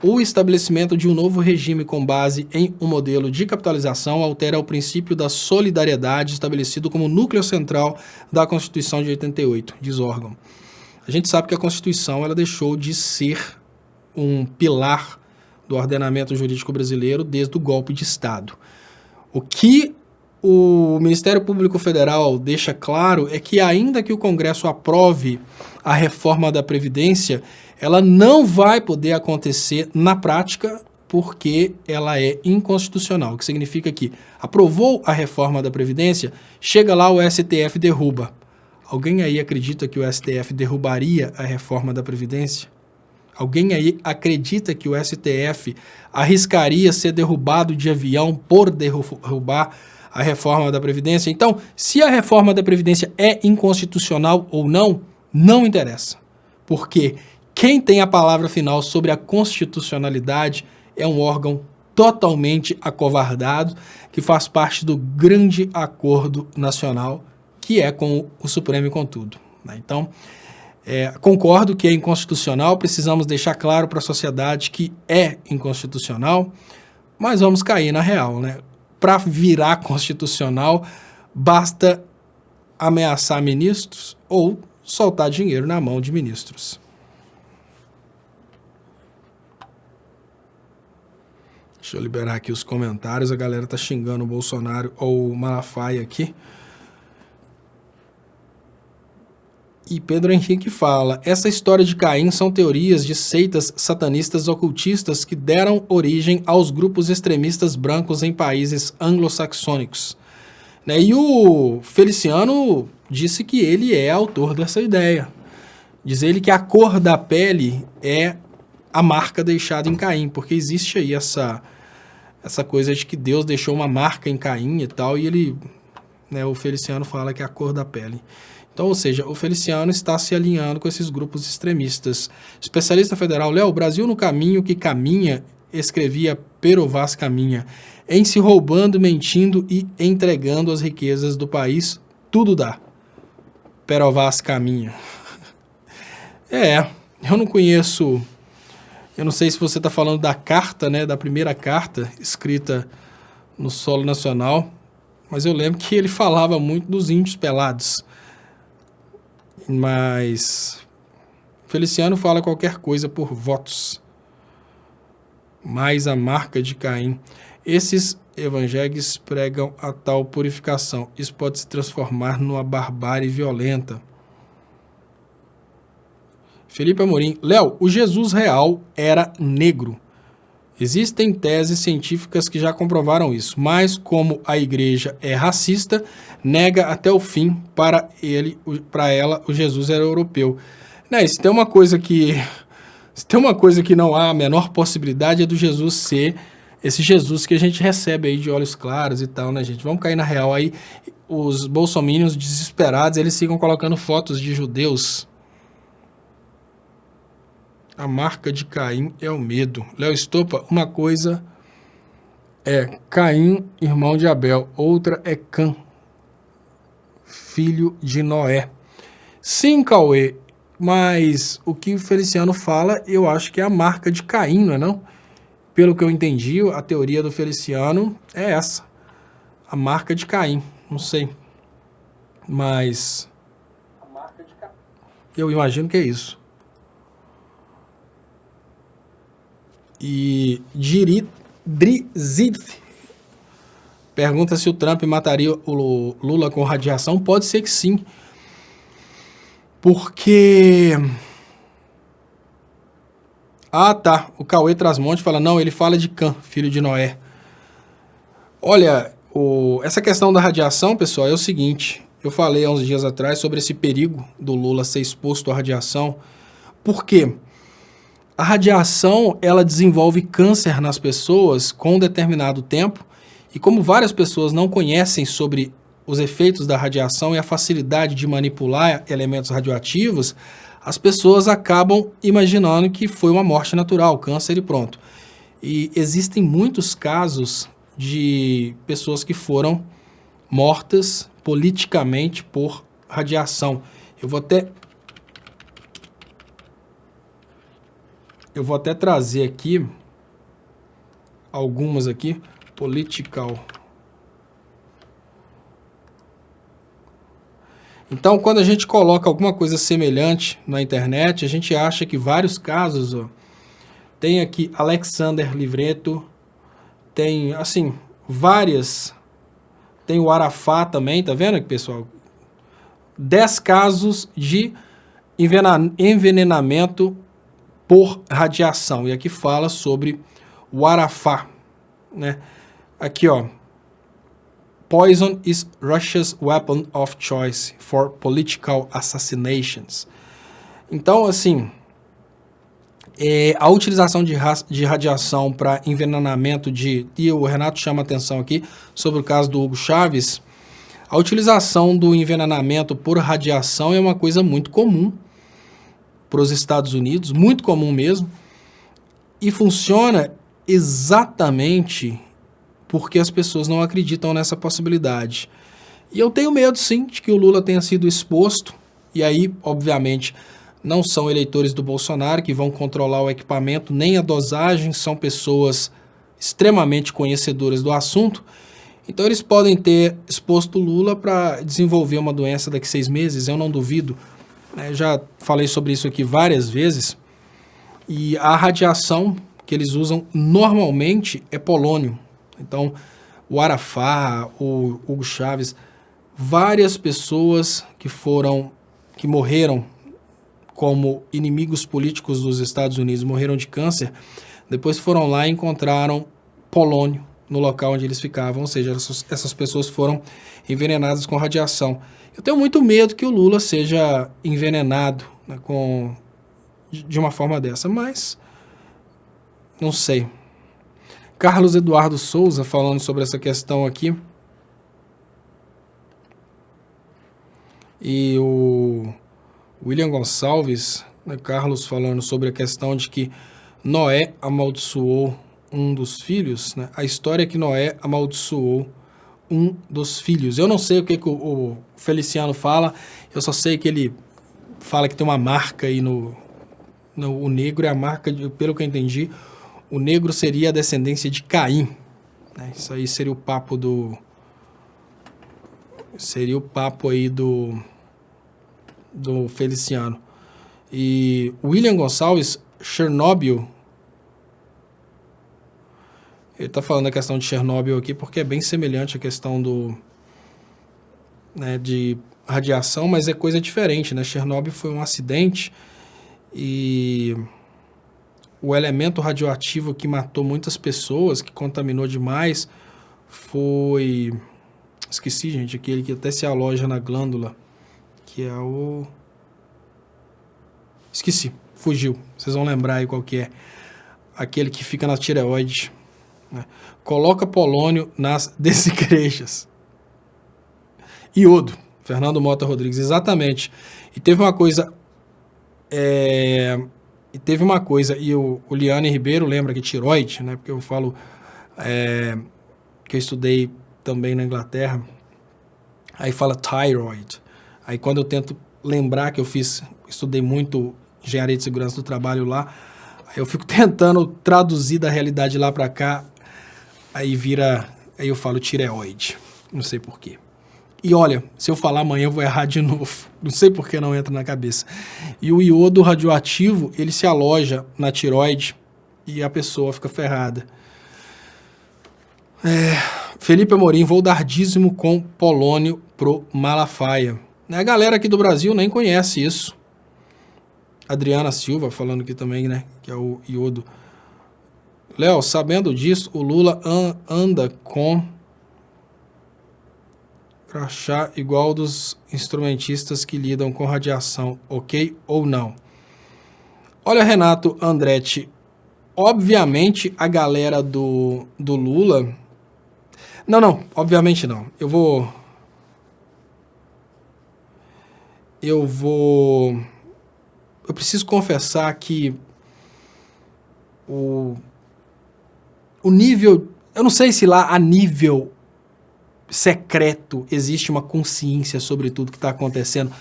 O estabelecimento de um novo regime com base em um modelo de capitalização altera o princípio da solidariedade estabelecido como núcleo central da Constituição de 88, diz o órgão. A gente sabe que a Constituição ela deixou de ser um pilar do ordenamento jurídico brasileiro desde o golpe de Estado. O que o Ministério Público Federal deixa claro é que, ainda que o Congresso aprove a reforma da Previdência, ela não vai poder acontecer na prática porque ela é inconstitucional, o que significa que aprovou a reforma da Previdência, chega lá o STF derruba. Alguém aí acredita que o STF derrubaria a reforma da Previdência? Alguém aí acredita que o STF arriscaria ser derrubado de avião por derrubar a reforma da Previdência? Então, se a reforma da Previdência é inconstitucional ou não, não interessa. Porque quem tem a palavra final sobre a constitucionalidade é um órgão totalmente acovardado, que faz parte do grande acordo nacional, que é com o Supremo e com tudo. Então, concordo que é inconstitucional, precisamos deixar claro para a sociedade que é inconstitucional, mas vamos cair na real, né? Para virar constitucional, basta ameaçar ministros ou soltar dinheiro na mão de ministros. Deixa eu liberar aqui os comentários, a galera tá xingando o Bolsonaro ou o Malafaia aqui. E Pedro Henrique fala, essa história de Caim são teorias de seitas satanistas ocultistas que deram origem aos grupos extremistas brancos em países anglo-saxônicos. Né? E o Feliciano disse que ele é autor dessa ideia. Diz ele que a cor da pele é a marca deixada em Caim, porque existe aí essa coisa de que Deus deixou uma marca em Caim e tal, e ele, né, o Feliciano fala que é a cor da pele. Então, ou seja, o Feliciano está se alinhando com esses grupos extremistas. Especialista federal, Léo, o Brasil no caminho que caminha, escrevia Pero Vaz Caminha, em se roubando, mentindo e entregando as riquezas do país, tudo dá. Pero Vaz Caminha. Eu não conheço, eu não sei se você está falando da carta, né, da primeira carta escrita no solo nacional, mas eu lembro que ele falava muito dos índios pelados. Mas Feliciano fala qualquer coisa por votos. Mais a marca de Caim. Esses evangélicos pregam a tal purificação. Isso pode se transformar numa barbárie violenta. Felipe Amorim. Léo, o Jesus real era negro. Existem teses científicas que já comprovaram isso, mas como a igreja é racista, nega até o fim para ela, o Jesus era europeu. Né, se tem uma coisa que não há a menor possibilidade é do Jesus ser esse Jesus que a gente recebe aí de olhos claros e tal, né, gente? Vamos cair na real aí. Os bolsominions desesperados, eles ficam colocando fotos de judeus. A marca de Caim é o medo. Léo Estopa, uma coisa é Caim, irmão de Abel. Outra é Cã, filho de Noé. Sim, Cauê, mas o que o Feliciano fala, eu acho que é a marca de Caim, não é não? Pelo que eu entendi, a teoria do Feliciano é essa. A marca de Caim, não sei. Mas eu imagino que é isso. E Drizid pergunta se o Trump mataria o Lula com radiação. Pode ser que sim. Porque... Ah, tá. O Cauê Trasmonte fala, não, ele fala de Cã, filho de Noé. Olha, essa questão da radiação, pessoal, é o seguinte. Eu falei há uns dias atrás sobre esse perigo do Lula ser exposto à radiação. Por quê? A radiação, ela desenvolve câncer nas pessoas com um determinado tempo, e como várias pessoas não conhecem sobre os efeitos da radiação e a facilidade de manipular elementos radioativos, as pessoas acabam imaginando que foi uma morte natural, câncer e pronto. E existem muitos casos de pessoas que foram mortas politicamente por radiação. Eu vou até trazer aqui algumas aqui, political. Então, quando a gente coloca alguma coisa semelhante na internet, a gente acha que vários casos, ó, tem aqui Alexander Livreto, tem, assim, várias, tem o Arafá também, tá vendo aqui, pessoal? 10 casos de envenenamento por radiação. E aqui fala sobre o Arafá, né? Aqui, ó. Poison is Russia's weapon of choice for political assassinations. Então, assim, a utilização de radiação para envenenamento e o Renato chama atenção aqui sobre o caso do Hugo Chávez, a utilização do envenenamento por radiação é uma coisa muito comum para os Estados Unidos, muito comum mesmo, e funciona exatamente porque as pessoas não acreditam nessa possibilidade. E eu tenho medo, sim, de que o Lula tenha sido exposto, e aí, obviamente, não são eleitores do Bolsonaro que vão controlar o equipamento, nem a dosagem, são pessoas extremamente conhecedoras do assunto. Então eles podem ter exposto o Lula para desenvolver uma doença daqui a 6 meses, eu não duvido. Eu já falei sobre isso aqui várias vezes. E a radiação que eles usam normalmente é polônio. Então, o Arafat, o Hugo Chávez, várias pessoas que morreram como inimigos políticos dos Estados Unidos, morreram de câncer, depois foram lá e encontraram polônio no local onde eles ficavam, ou seja, essas pessoas foram envenenadas com radiação. Eu tenho muito medo que o Lula seja envenenado, né, de uma forma dessa, mas não sei. Carlos Eduardo Souza falando sobre essa questão aqui. E o William Gonçalves, né, Carlos falando sobre a questão de que Noé amaldiçoou um dos filhos, né? A história é que Noé amaldiçoou um dos filhos. Eu não sei o que o Feliciano fala, eu só sei que ele fala que tem uma marca aí o negro é a marca, pelo que eu entendi, o negro seria a descendência de Caim. Né? Isso aí seria o papo aí do Feliciano. E William Gonçalves, Chernobyl, ele está falando da questão de Chernobyl aqui porque é bem semelhante à questão de radiação, mas é coisa diferente, né? Chernobyl foi um acidente e o elemento radioativo que matou muitas pessoas, que contaminou demais, foi... Esqueci, gente, aquele que até se aloja na glândula, que é o... Esqueci, fugiu. Vocês vão lembrar aí qual que é. Aquele que fica na tireoide. Né? Coloca polônio nas desigrejas. Iodo. Fernando Mota Rodrigues, exatamente. E teve uma coisa... E o Liane Ribeiro lembra que tireoide, né? Porque eu falo que eu estudei também na Inglaterra, aí fala thyroid. Aí quando eu tento lembrar que estudei muito engenharia de segurança do trabalho lá, aí eu fico tentando traduzir da realidade lá para cá, aí eu falo tireoide, não sei porquê. E olha, se eu falar amanhã eu vou errar de novo, não sei por que não entra na cabeça. E o iodo radioativo, ele se aloja na tireoide e a pessoa fica ferrada. Felipe Amorim, vou dar dízimo com polônio pro Malafaia. A galera aqui do Brasil nem conhece isso. Adriana Silva falando aqui também, né? Que é o iodo. Léo, sabendo disso, o Lula anda com crachá igual dos instrumentistas que lidam com radiação, ok ou não? Olha, Renato Andretti, obviamente a galera do Lula... Não, obviamente não. Eu preciso confessar que o nível... Eu não sei se lá a nível secreto existe uma consciência sobre tudo que está acontecendo,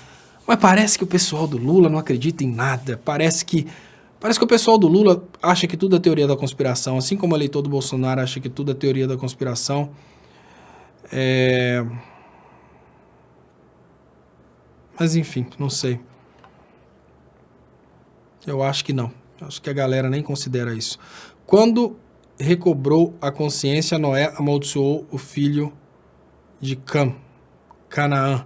mas parece que o pessoal do Lula não acredita em nada. Parece que o pessoal do Lula acha que tudo é teoria da conspiração, assim como o eleitor do Bolsonaro acha que tudo é teoria da conspiração. Mas enfim, não sei. Eu acho que não. Acho que a galera nem considera isso. Quando recobrou a consciência, Noé amaldiçoou o filho de Canaã,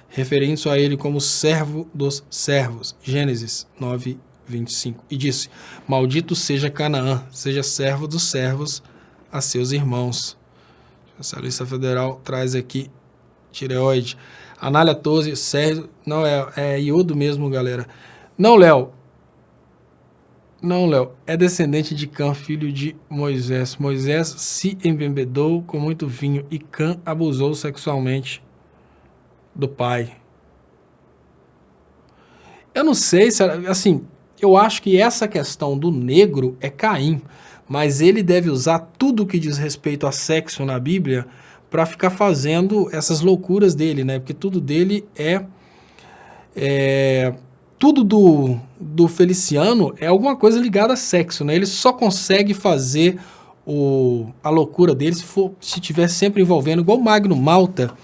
referindo-se a ele como servo dos servos. Gênesis 9:25. E disse: maldito seja Canaã, seja servo dos servos a seus irmãos. Essa lista federal traz aqui tireoide. Anália Tose, Sérgio... Não, é iodo mesmo, galera. Não, Léo. É descendente de Cã, filho de Moisés. Moisés se embebedou com muito vinho e Cã abusou sexualmente do pai. Eu não sei se... Assim, eu acho que essa questão do negro é Caim, mas ele deve usar tudo que diz respeito a sexo na Bíblia para ficar fazendo essas loucuras dele, né? Porque tudo dele tudo do Feliciano é alguma coisa ligada a sexo, né? Ele só consegue fazer a loucura dele se tiver sempre envolvendo, igual o Magno Malta.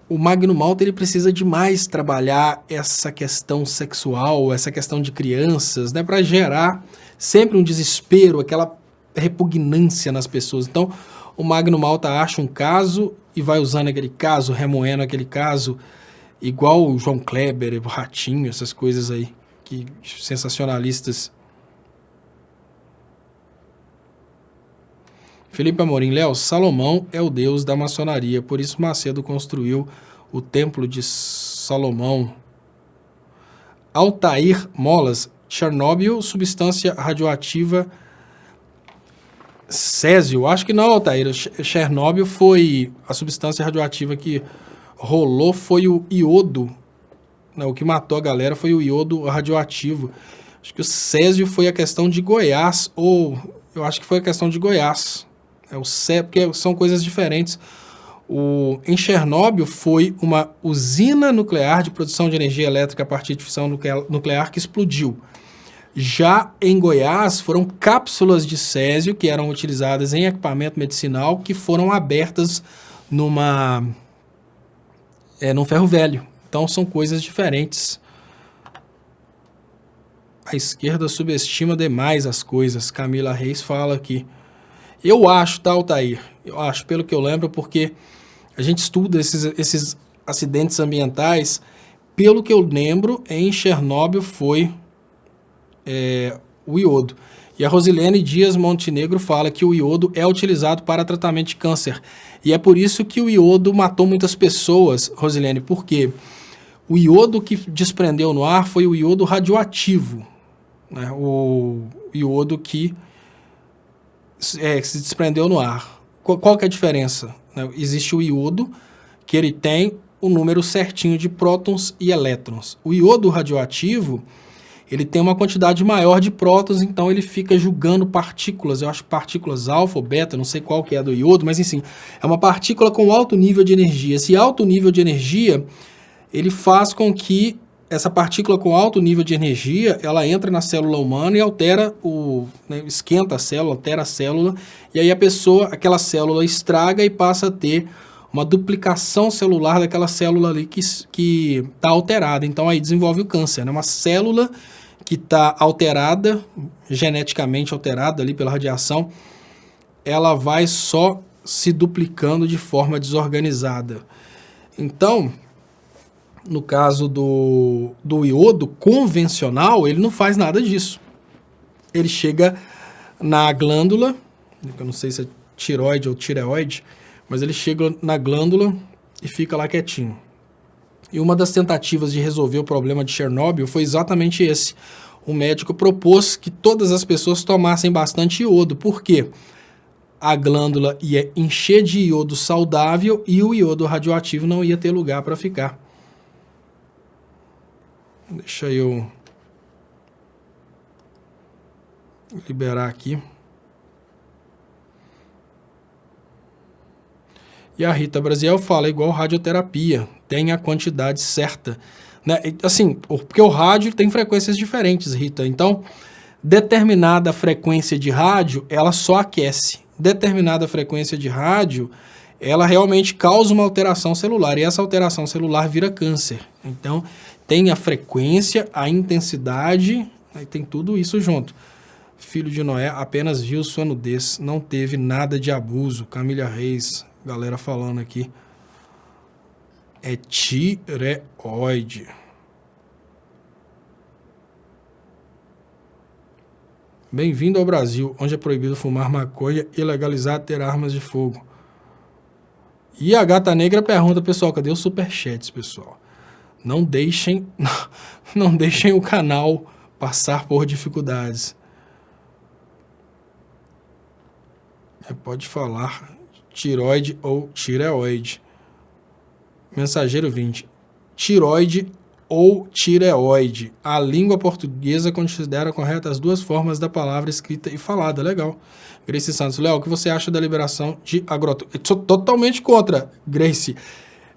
O Magno Malta ele precisa demais trabalhar essa questão sexual, essa questão de crianças, né, para gerar sempre um desespero, aquela repugnância nas pessoas. Então, o Magno Malta acha um caso e vai usando aquele caso, remoendo aquele caso, igual o João Kleber, o Ratinho, essas coisas aí, que sensacionalistas. Felipe Amorim, Léo, Salomão é o deus da maçonaria, por isso Macedo construiu o templo de Salomão. Altair Molas, Chernobyl, substância radioativa Césio. Acho que não, Altair. Chernobyl foi a substância radioativa que rolou, foi o iodo. Não, o que matou a galera foi o iodo radioativo. Acho que o Césio foi a questão de Goiás, ou eu acho que foi a questão de Goiás. Porque são coisas diferentes. Em Chernobyl foi uma usina nuclear de produção de energia elétrica a partir de fissão nuclear que explodiu. Já em Goiás foram cápsulas de césio que eram utilizadas em equipamento medicinal que foram abertas num ferro velho. Então são coisas diferentes. A esquerda subestima demais as coisas. Camila Reis fala aqui. Eu acho, tá, Altair? Eu acho, pelo que eu lembro, porque a gente estuda esses acidentes ambientais. Pelo que eu lembro, em Chernobyl foi o iodo. E a Rosilene Dias Montenegro fala que o iodo é utilizado para tratamento de câncer. E é por isso que o iodo matou muitas pessoas, Rosilene, porque o iodo que desprendeu no ar foi o iodo radioativo, né? O iodo que se desprendeu no ar. Qual que é a diferença? Existe o iodo, que ele tem o número certinho de prótons e elétrons. O iodo radioativo, ele tem uma quantidade maior de prótons, então ele fica julgando partículas, eu acho partículas alfa ou beta, não sei qual que é a do iodo, mas enfim, é uma partícula com alto nível de energia. Esse alto nível de energia, ele faz com que essa partícula com alto nível de energia, ela entra na célula humana e altera esquenta a célula, altera a célula, e aí aquela célula estraga e passa a ter uma duplicação celular daquela célula ali que está alterada. Então aí desenvolve o câncer, né? Uma célula que está alterada, geneticamente alterada ali pela radiação, ela vai só se duplicando de forma desorganizada. Então, no caso do iodo convencional, ele não faz nada disso. Ele chega na glândula, eu não sei se é tiroide ou tireoide, mas ele chega na glândula e fica lá quietinho. E uma das tentativas de resolver o problema de Chernobyl foi exatamente esse. O médico propôs que todas as pessoas tomassem bastante iodo. Por quê? A glândula ia encher de iodo saudável e o iodo radioativo não ia ter lugar para ficar. Deixa eu liberar aqui. E a Rita Brasiel fala, igual radioterapia, tem a quantidade certa. Né? Assim, porque o rádio tem frequências diferentes, Rita. Então, determinada frequência de rádio, ela só aquece. Determinada frequência de rádio, ela realmente causa uma alteração celular. E essa alteração celular vira câncer. Então, tem a frequência, a intensidade, aí tem tudo isso junto. Filho de Noé apenas viu sua nudez, não teve nada de abuso. Camila Reis, galera falando aqui. É tireoide. Bem-vindo ao Brasil, onde é proibido fumar maconha e legalizado ter armas de fogo. E a Gata Negra pergunta, pessoal, cadê os superchats, pessoal? Não deixem o canal passar por dificuldades. Pode falar tiroide ou tireoide. Mensageiro 20. Tiroide ou tireoide. A língua portuguesa considera correta as duas formas da palavra escrita e falada. Legal. Grace Santos. Léo, o que você acha da liberação de agrotóxicos? Eu sou totalmente contra, Grace.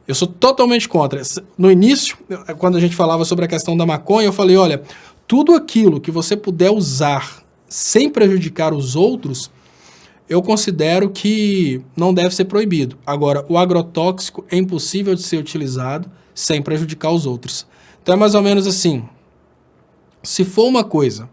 Eu sou totalmente contra. No início, quando a gente falava sobre a questão da maconha, eu falei, olha, tudo aquilo que você puder usar sem prejudicar os outros, eu considero que não deve ser proibido. Agora, o agrotóxico é impossível de ser utilizado sem prejudicar os outros. Então é mais ou menos assim, se for uma coisa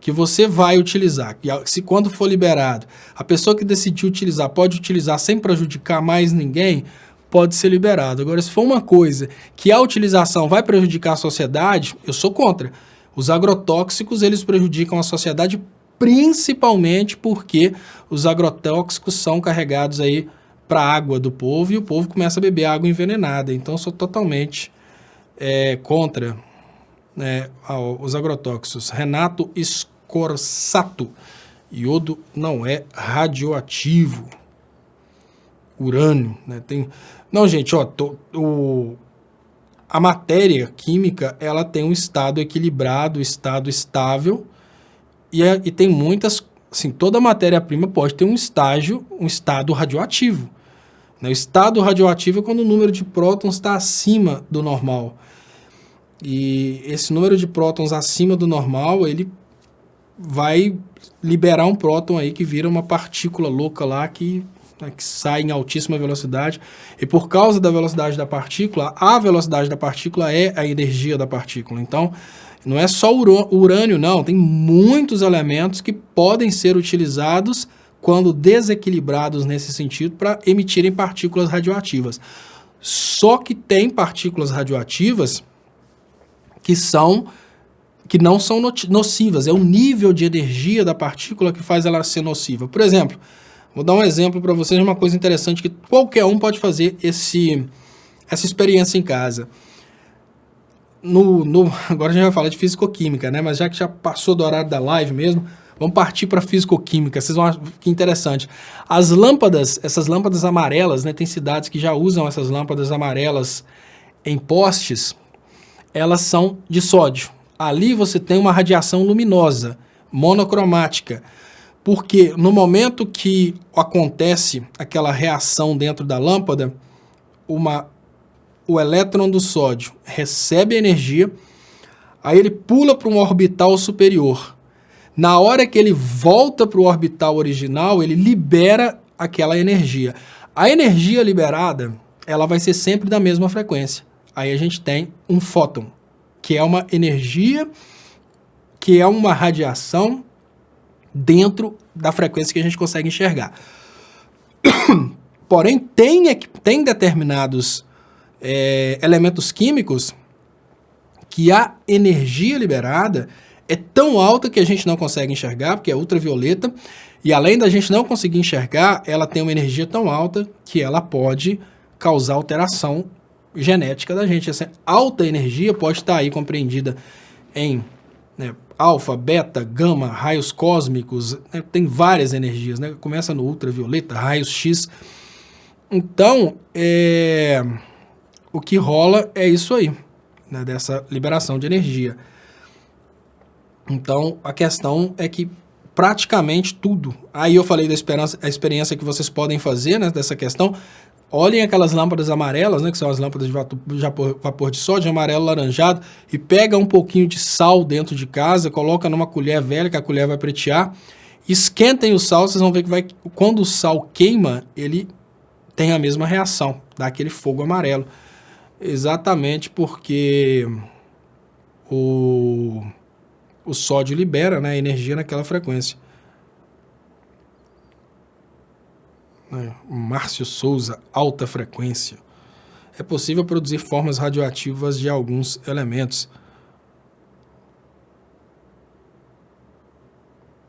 que você vai utilizar, se quando for liberado, a pessoa que decidiu utilizar pode utilizar sem prejudicar mais ninguém, pode ser liberado. Agora, se for uma coisa que a utilização vai prejudicar a sociedade, eu sou contra. Os agrotóxicos, eles prejudicam a sociedade principalmente porque os agrotóxicos são carregados aí para a água do povo e o povo começa a beber água envenenada. Então, eu sou totalmente contra os agrotóxicos. Renato Scorsato. Iodo não é radioativo. Urânio, né? Não, gente, a matéria química, ela tem um estado equilibrado, estado estável, e tem muitas, assim, toda matéria-prima pode ter um estado radioativo. Né? O estado radioativo é quando o número de prótons está acima do normal. E esse número de prótons acima do normal, ele vai liberar um próton aí que vira uma partícula louca lá que sai em altíssima velocidade. E por causa da velocidade da partícula, a velocidade da partícula é a energia da partícula. Então, não é só urânio, não. Tem muitos elementos que podem ser utilizados quando desequilibrados nesse sentido para emitirem partículas radioativas. Só que tem partículas radioativas que não são nocivas. É o nível de energia da partícula que faz ela ser nociva. Por exemplo, vou dar um exemplo para vocês de uma coisa interessante que qualquer um pode fazer essa experiência em casa. Agora a gente vai falar de físico-química, né? Mas já que já passou do horário da live mesmo, vamos partir para físico-química. Vocês vão achar que interessante. Essas lâmpadas amarelas, né? Tem cidades que já usam essas lâmpadas amarelas em postes. Elas são de sódio. Ali você tem uma radiação luminosa, monocromática, porque no momento que acontece aquela reação dentro da lâmpada, o elétron do sódio recebe energia, aí ele pula para um orbital superior. Na hora que ele volta para o orbital original, ele libera aquela energia. A energia liberada, ela vai ser sempre da mesma frequência. Aí a gente tem um fóton, que é uma energia, que é uma radiação dentro da frequência que a gente consegue enxergar. Porém, tem determinados elementos químicos que a energia liberada é tão alta que a gente não consegue enxergar, porque é ultravioleta, e além da gente não conseguir enxergar, ela tem uma energia tão alta que ela pode causar alteração genética da gente. Essa alta energia pode estar aí compreendida em alfa, beta, gama, raios cósmicos, né? Tem várias energias, né? Começa no ultravioleta, raios X. Então, o que rola é isso aí, né? Dessa liberação de energia. Então, a questão é que praticamente tudo. Aí eu falei a experiência que vocês podem fazer, né, dessa questão. Olhem aquelas lâmpadas amarelas, né, que são as lâmpadas de vapor de sódio, amarelo laranjado, e pega um pouquinho de sal dentro de casa, coloca numa colher velha, que a colher vai pretear, esquentem o sal, vocês vão ver que quando o sal queima, ele tem a mesma reação, dá aquele fogo amarelo. Exatamente porque o sódio libera, né, energia naquela frequência. Márcio Souza, alta frequência. É possível produzir formas radioativas de alguns elementos.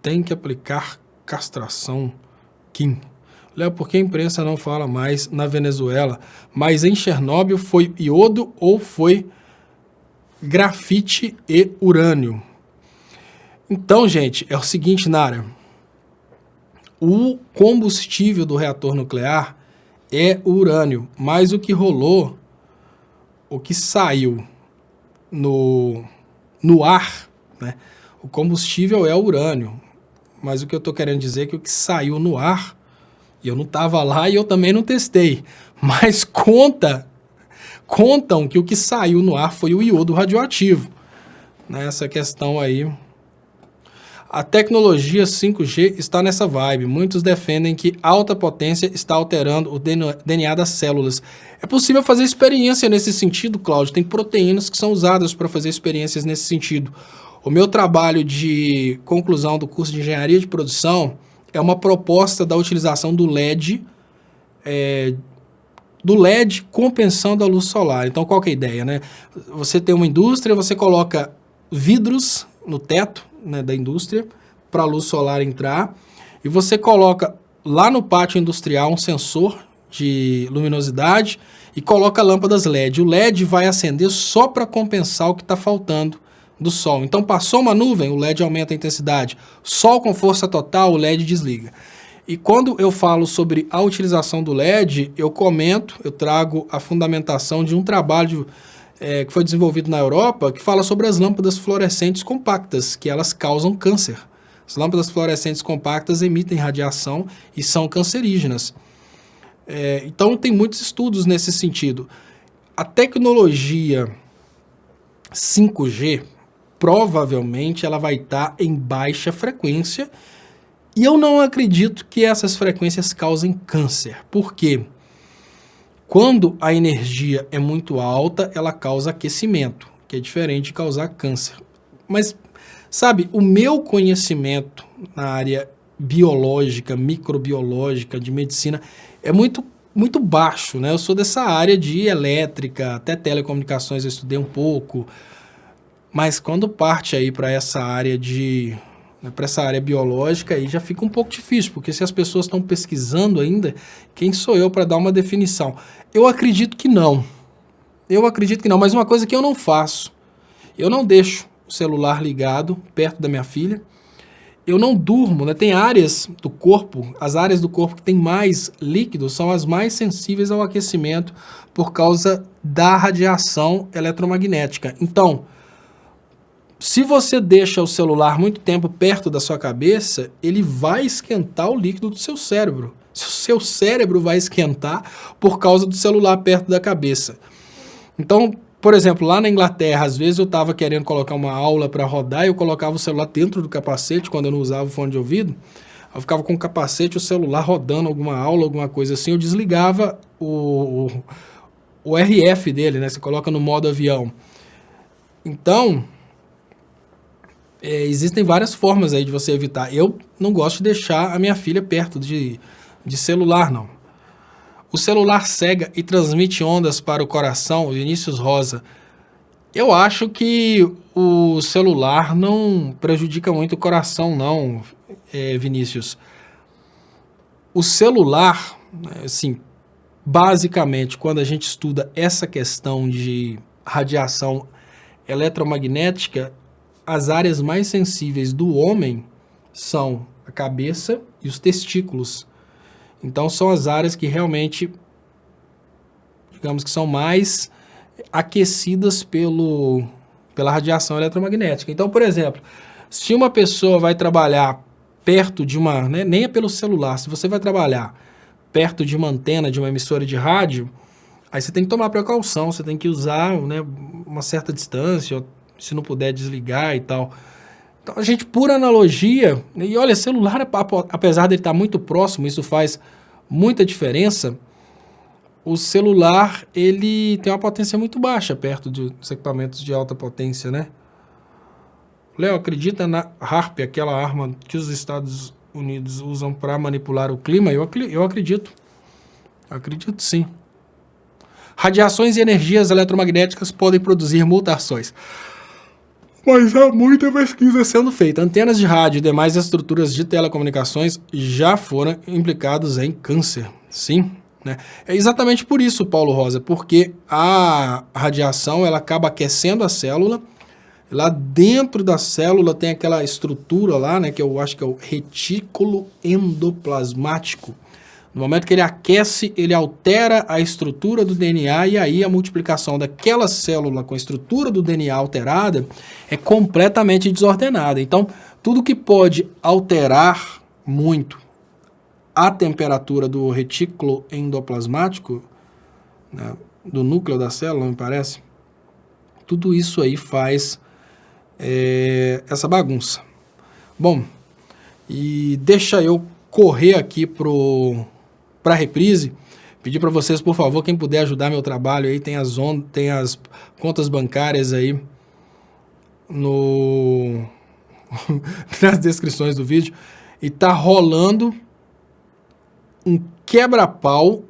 Tem que aplicar castração Kim. Léo, por que a imprensa não fala mais na Venezuela? Mas em Chernobyl foi iodo ou foi grafite e urânio? Então, gente, é o seguinte, Nara. O combustível do reator nuclear é o urânio, mas o que rolou, o que saiu no ar, né? O combustível é o urânio, mas o que eu estou querendo dizer é que o que saiu no ar, e eu não estava lá e eu também não testei, mas contam que o que saiu no ar foi o iodo radioativo, né? Essa questão aí. A tecnologia 5G está nessa vibe. Muitos defendem que alta potência está alterando o DNA das células. É possível fazer experiência nesse sentido, Cláudio. Tem proteínas que são usadas para fazer experiências nesse sentido. O meu trabalho de conclusão do curso de Engenharia de Produção é uma proposta da utilização do LED, compensando a luz solar. Então, qual que é a ideia, né? Você tem uma indústria, você coloca vidros no teto, né, da indústria para a luz solar entrar, e você coloca lá no pátio industrial um sensor de luminosidade e coloca lâmpadas LED. O LED vai acender só para compensar o que está faltando do sol. Então, passou uma nuvem, o LED aumenta a intensidade. Sol com força total, o LED desliga. E quando eu falo sobre a utilização do LED, eu trago a fundamentação de um trabalho que foi desenvolvido na Europa, que fala sobre as lâmpadas fluorescentes compactas, que elas causam câncer. As lâmpadas fluorescentes compactas emitem radiação e são cancerígenas. Então, tem muitos estudos nesse sentido. A tecnologia 5G, provavelmente, ela vai estar em baixa frequência, e eu não acredito que essas frequências causem câncer. Por quê? Quando a energia é muito alta, ela causa aquecimento, que é diferente de causar câncer. Mas, sabe, o meu conhecimento na área biológica, microbiológica, de medicina, é muito baixo, né? Eu sou dessa área de elétrica, até telecomunicações eu estudei um pouco, mas quando parte aí para essa área biológica, aí já fica um pouco difícil, porque se as pessoas estão pesquisando ainda, quem sou eu para dar uma definição? Eu acredito que não, mas uma coisa que eu não faço, eu não deixo o celular ligado perto da minha filha, eu não durmo, né? Tem áreas do corpo, as áreas do corpo que tem mais líquido são as mais sensíveis ao aquecimento por causa da radiação eletromagnética. Então, se você deixa o celular muito tempo perto da sua cabeça, ele vai esquentar o líquido do seu cérebro. O seu cérebro vai esquentar por causa do celular perto da cabeça. Então, por exemplo, lá na Inglaterra, às vezes eu estava querendo colocar uma aula para rodar e eu colocava o celular dentro do capacete, quando eu não usava o fone de ouvido. Eu ficava com o capacete, o celular rodando alguma aula, alguma coisa assim, eu desligava o RF dele, né? Você coloca no modo avião. Então, existem várias formas aí de você evitar. Eu não gosto de deixar a minha filha perto de celular, não. O celular cega e transmite ondas para o coração, Vinícius Rosa. Eu acho que o celular não prejudica muito o coração, não, Vinícius. O celular, assim, basicamente, quando a gente estuda essa questão de radiação eletromagnética, as áreas mais sensíveis do homem são a cabeça e os testículos. Então, são as áreas que realmente, digamos que são mais aquecidas pela radiação eletromagnética. Então, por exemplo, se uma pessoa vai trabalhar perto de uma, né, nem é pelo celular, se você vai trabalhar perto de uma antena, de uma emissora de rádio, aí você tem que tomar precaução, você tem que usar, né, uma certa distância, se não puder desligar e tal. Então, a gente, por analogia, e olha, celular, apesar de ele estar muito próximo, isso faz muita diferença, o celular, ele tem uma potência muito baixa perto dos equipamentos de alta potência, né? Léo, acredita na HAARP, aquela arma que os Estados Unidos usam para manipular o clima? Eu acredito. Acredito sim. Radiações e energias eletromagnéticas podem produzir mutações. Mas há muita pesquisa sendo feita. Antenas de rádio e demais estruturas de telecomunicações já foram implicados em câncer. Sim, né? É exatamente por isso, Paulo Rosa, porque a radiação ela acaba aquecendo a célula. Lá dentro da célula tem aquela estrutura lá, né, que eu acho que é o retículo endoplasmático. No momento que ele aquece, ele altera a estrutura do DNA e aí a multiplicação daquela célula com a estrutura do DNA alterada é completamente desordenada. Então, tudo que pode alterar muito a temperatura do retículo endoplasmático, né, do núcleo da célula, me parece, tudo isso aí faz essa bagunça. Bom, e deixa eu correr aqui para a reprise. Pedir para vocês, por favor, quem puder ajudar meu trabalho aí, tem as contas bancárias aí nas descrições do vídeo. E tá rolando um quebra-pau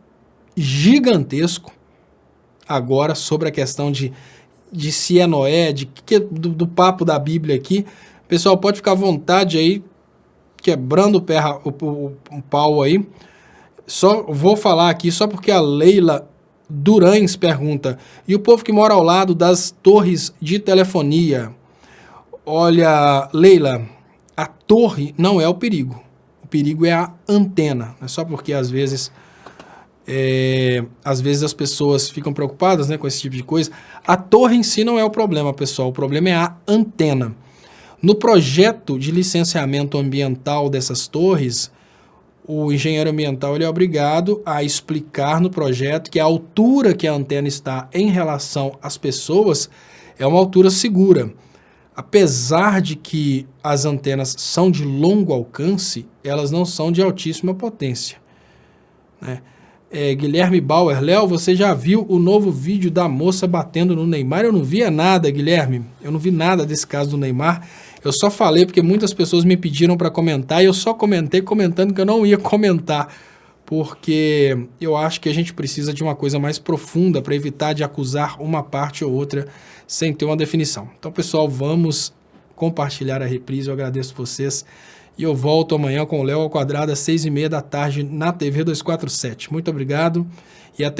gigantesco agora sobre a questão de se é Noé, do papo da Bíblia aqui. Pessoal, pode ficar à vontade aí, quebrando o pau aí. Só vou falar aqui, só porque a Leila Durães pergunta, e o povo que mora ao lado das torres de telefonia? Olha, Leila, a torre não é o perigo. O perigo é a antena. É só porque às vezes as pessoas ficam preocupadas, né, com esse tipo de coisa. A torre em si não é o problema, pessoal. O problema é a antena. No projeto de licenciamento ambiental dessas torres, o engenheiro ambiental ele é obrigado a explicar no projeto que a altura que a antena está em relação às pessoas é uma altura segura. Apesar de que as antenas são de longo alcance, elas não são de altíssima potência, né? Guilherme Bauer, Léo, você já viu o novo vídeo da moça batendo no Neymar? Eu não via nada, Guilherme. Eu não vi nada desse caso do Neymar. Eu só falei porque muitas pessoas me pediram para comentar e eu só comentei comentando que eu não ia comentar, porque eu acho que a gente precisa de uma coisa mais profunda para evitar de acusar uma parte ou outra sem ter uma definição. Então, pessoal, vamos compartilhar a reprise. Eu agradeço vocês. E eu volto amanhã com o Léo ao Quadrado às 6h30 da tarde na TV 247. Muito obrigado e até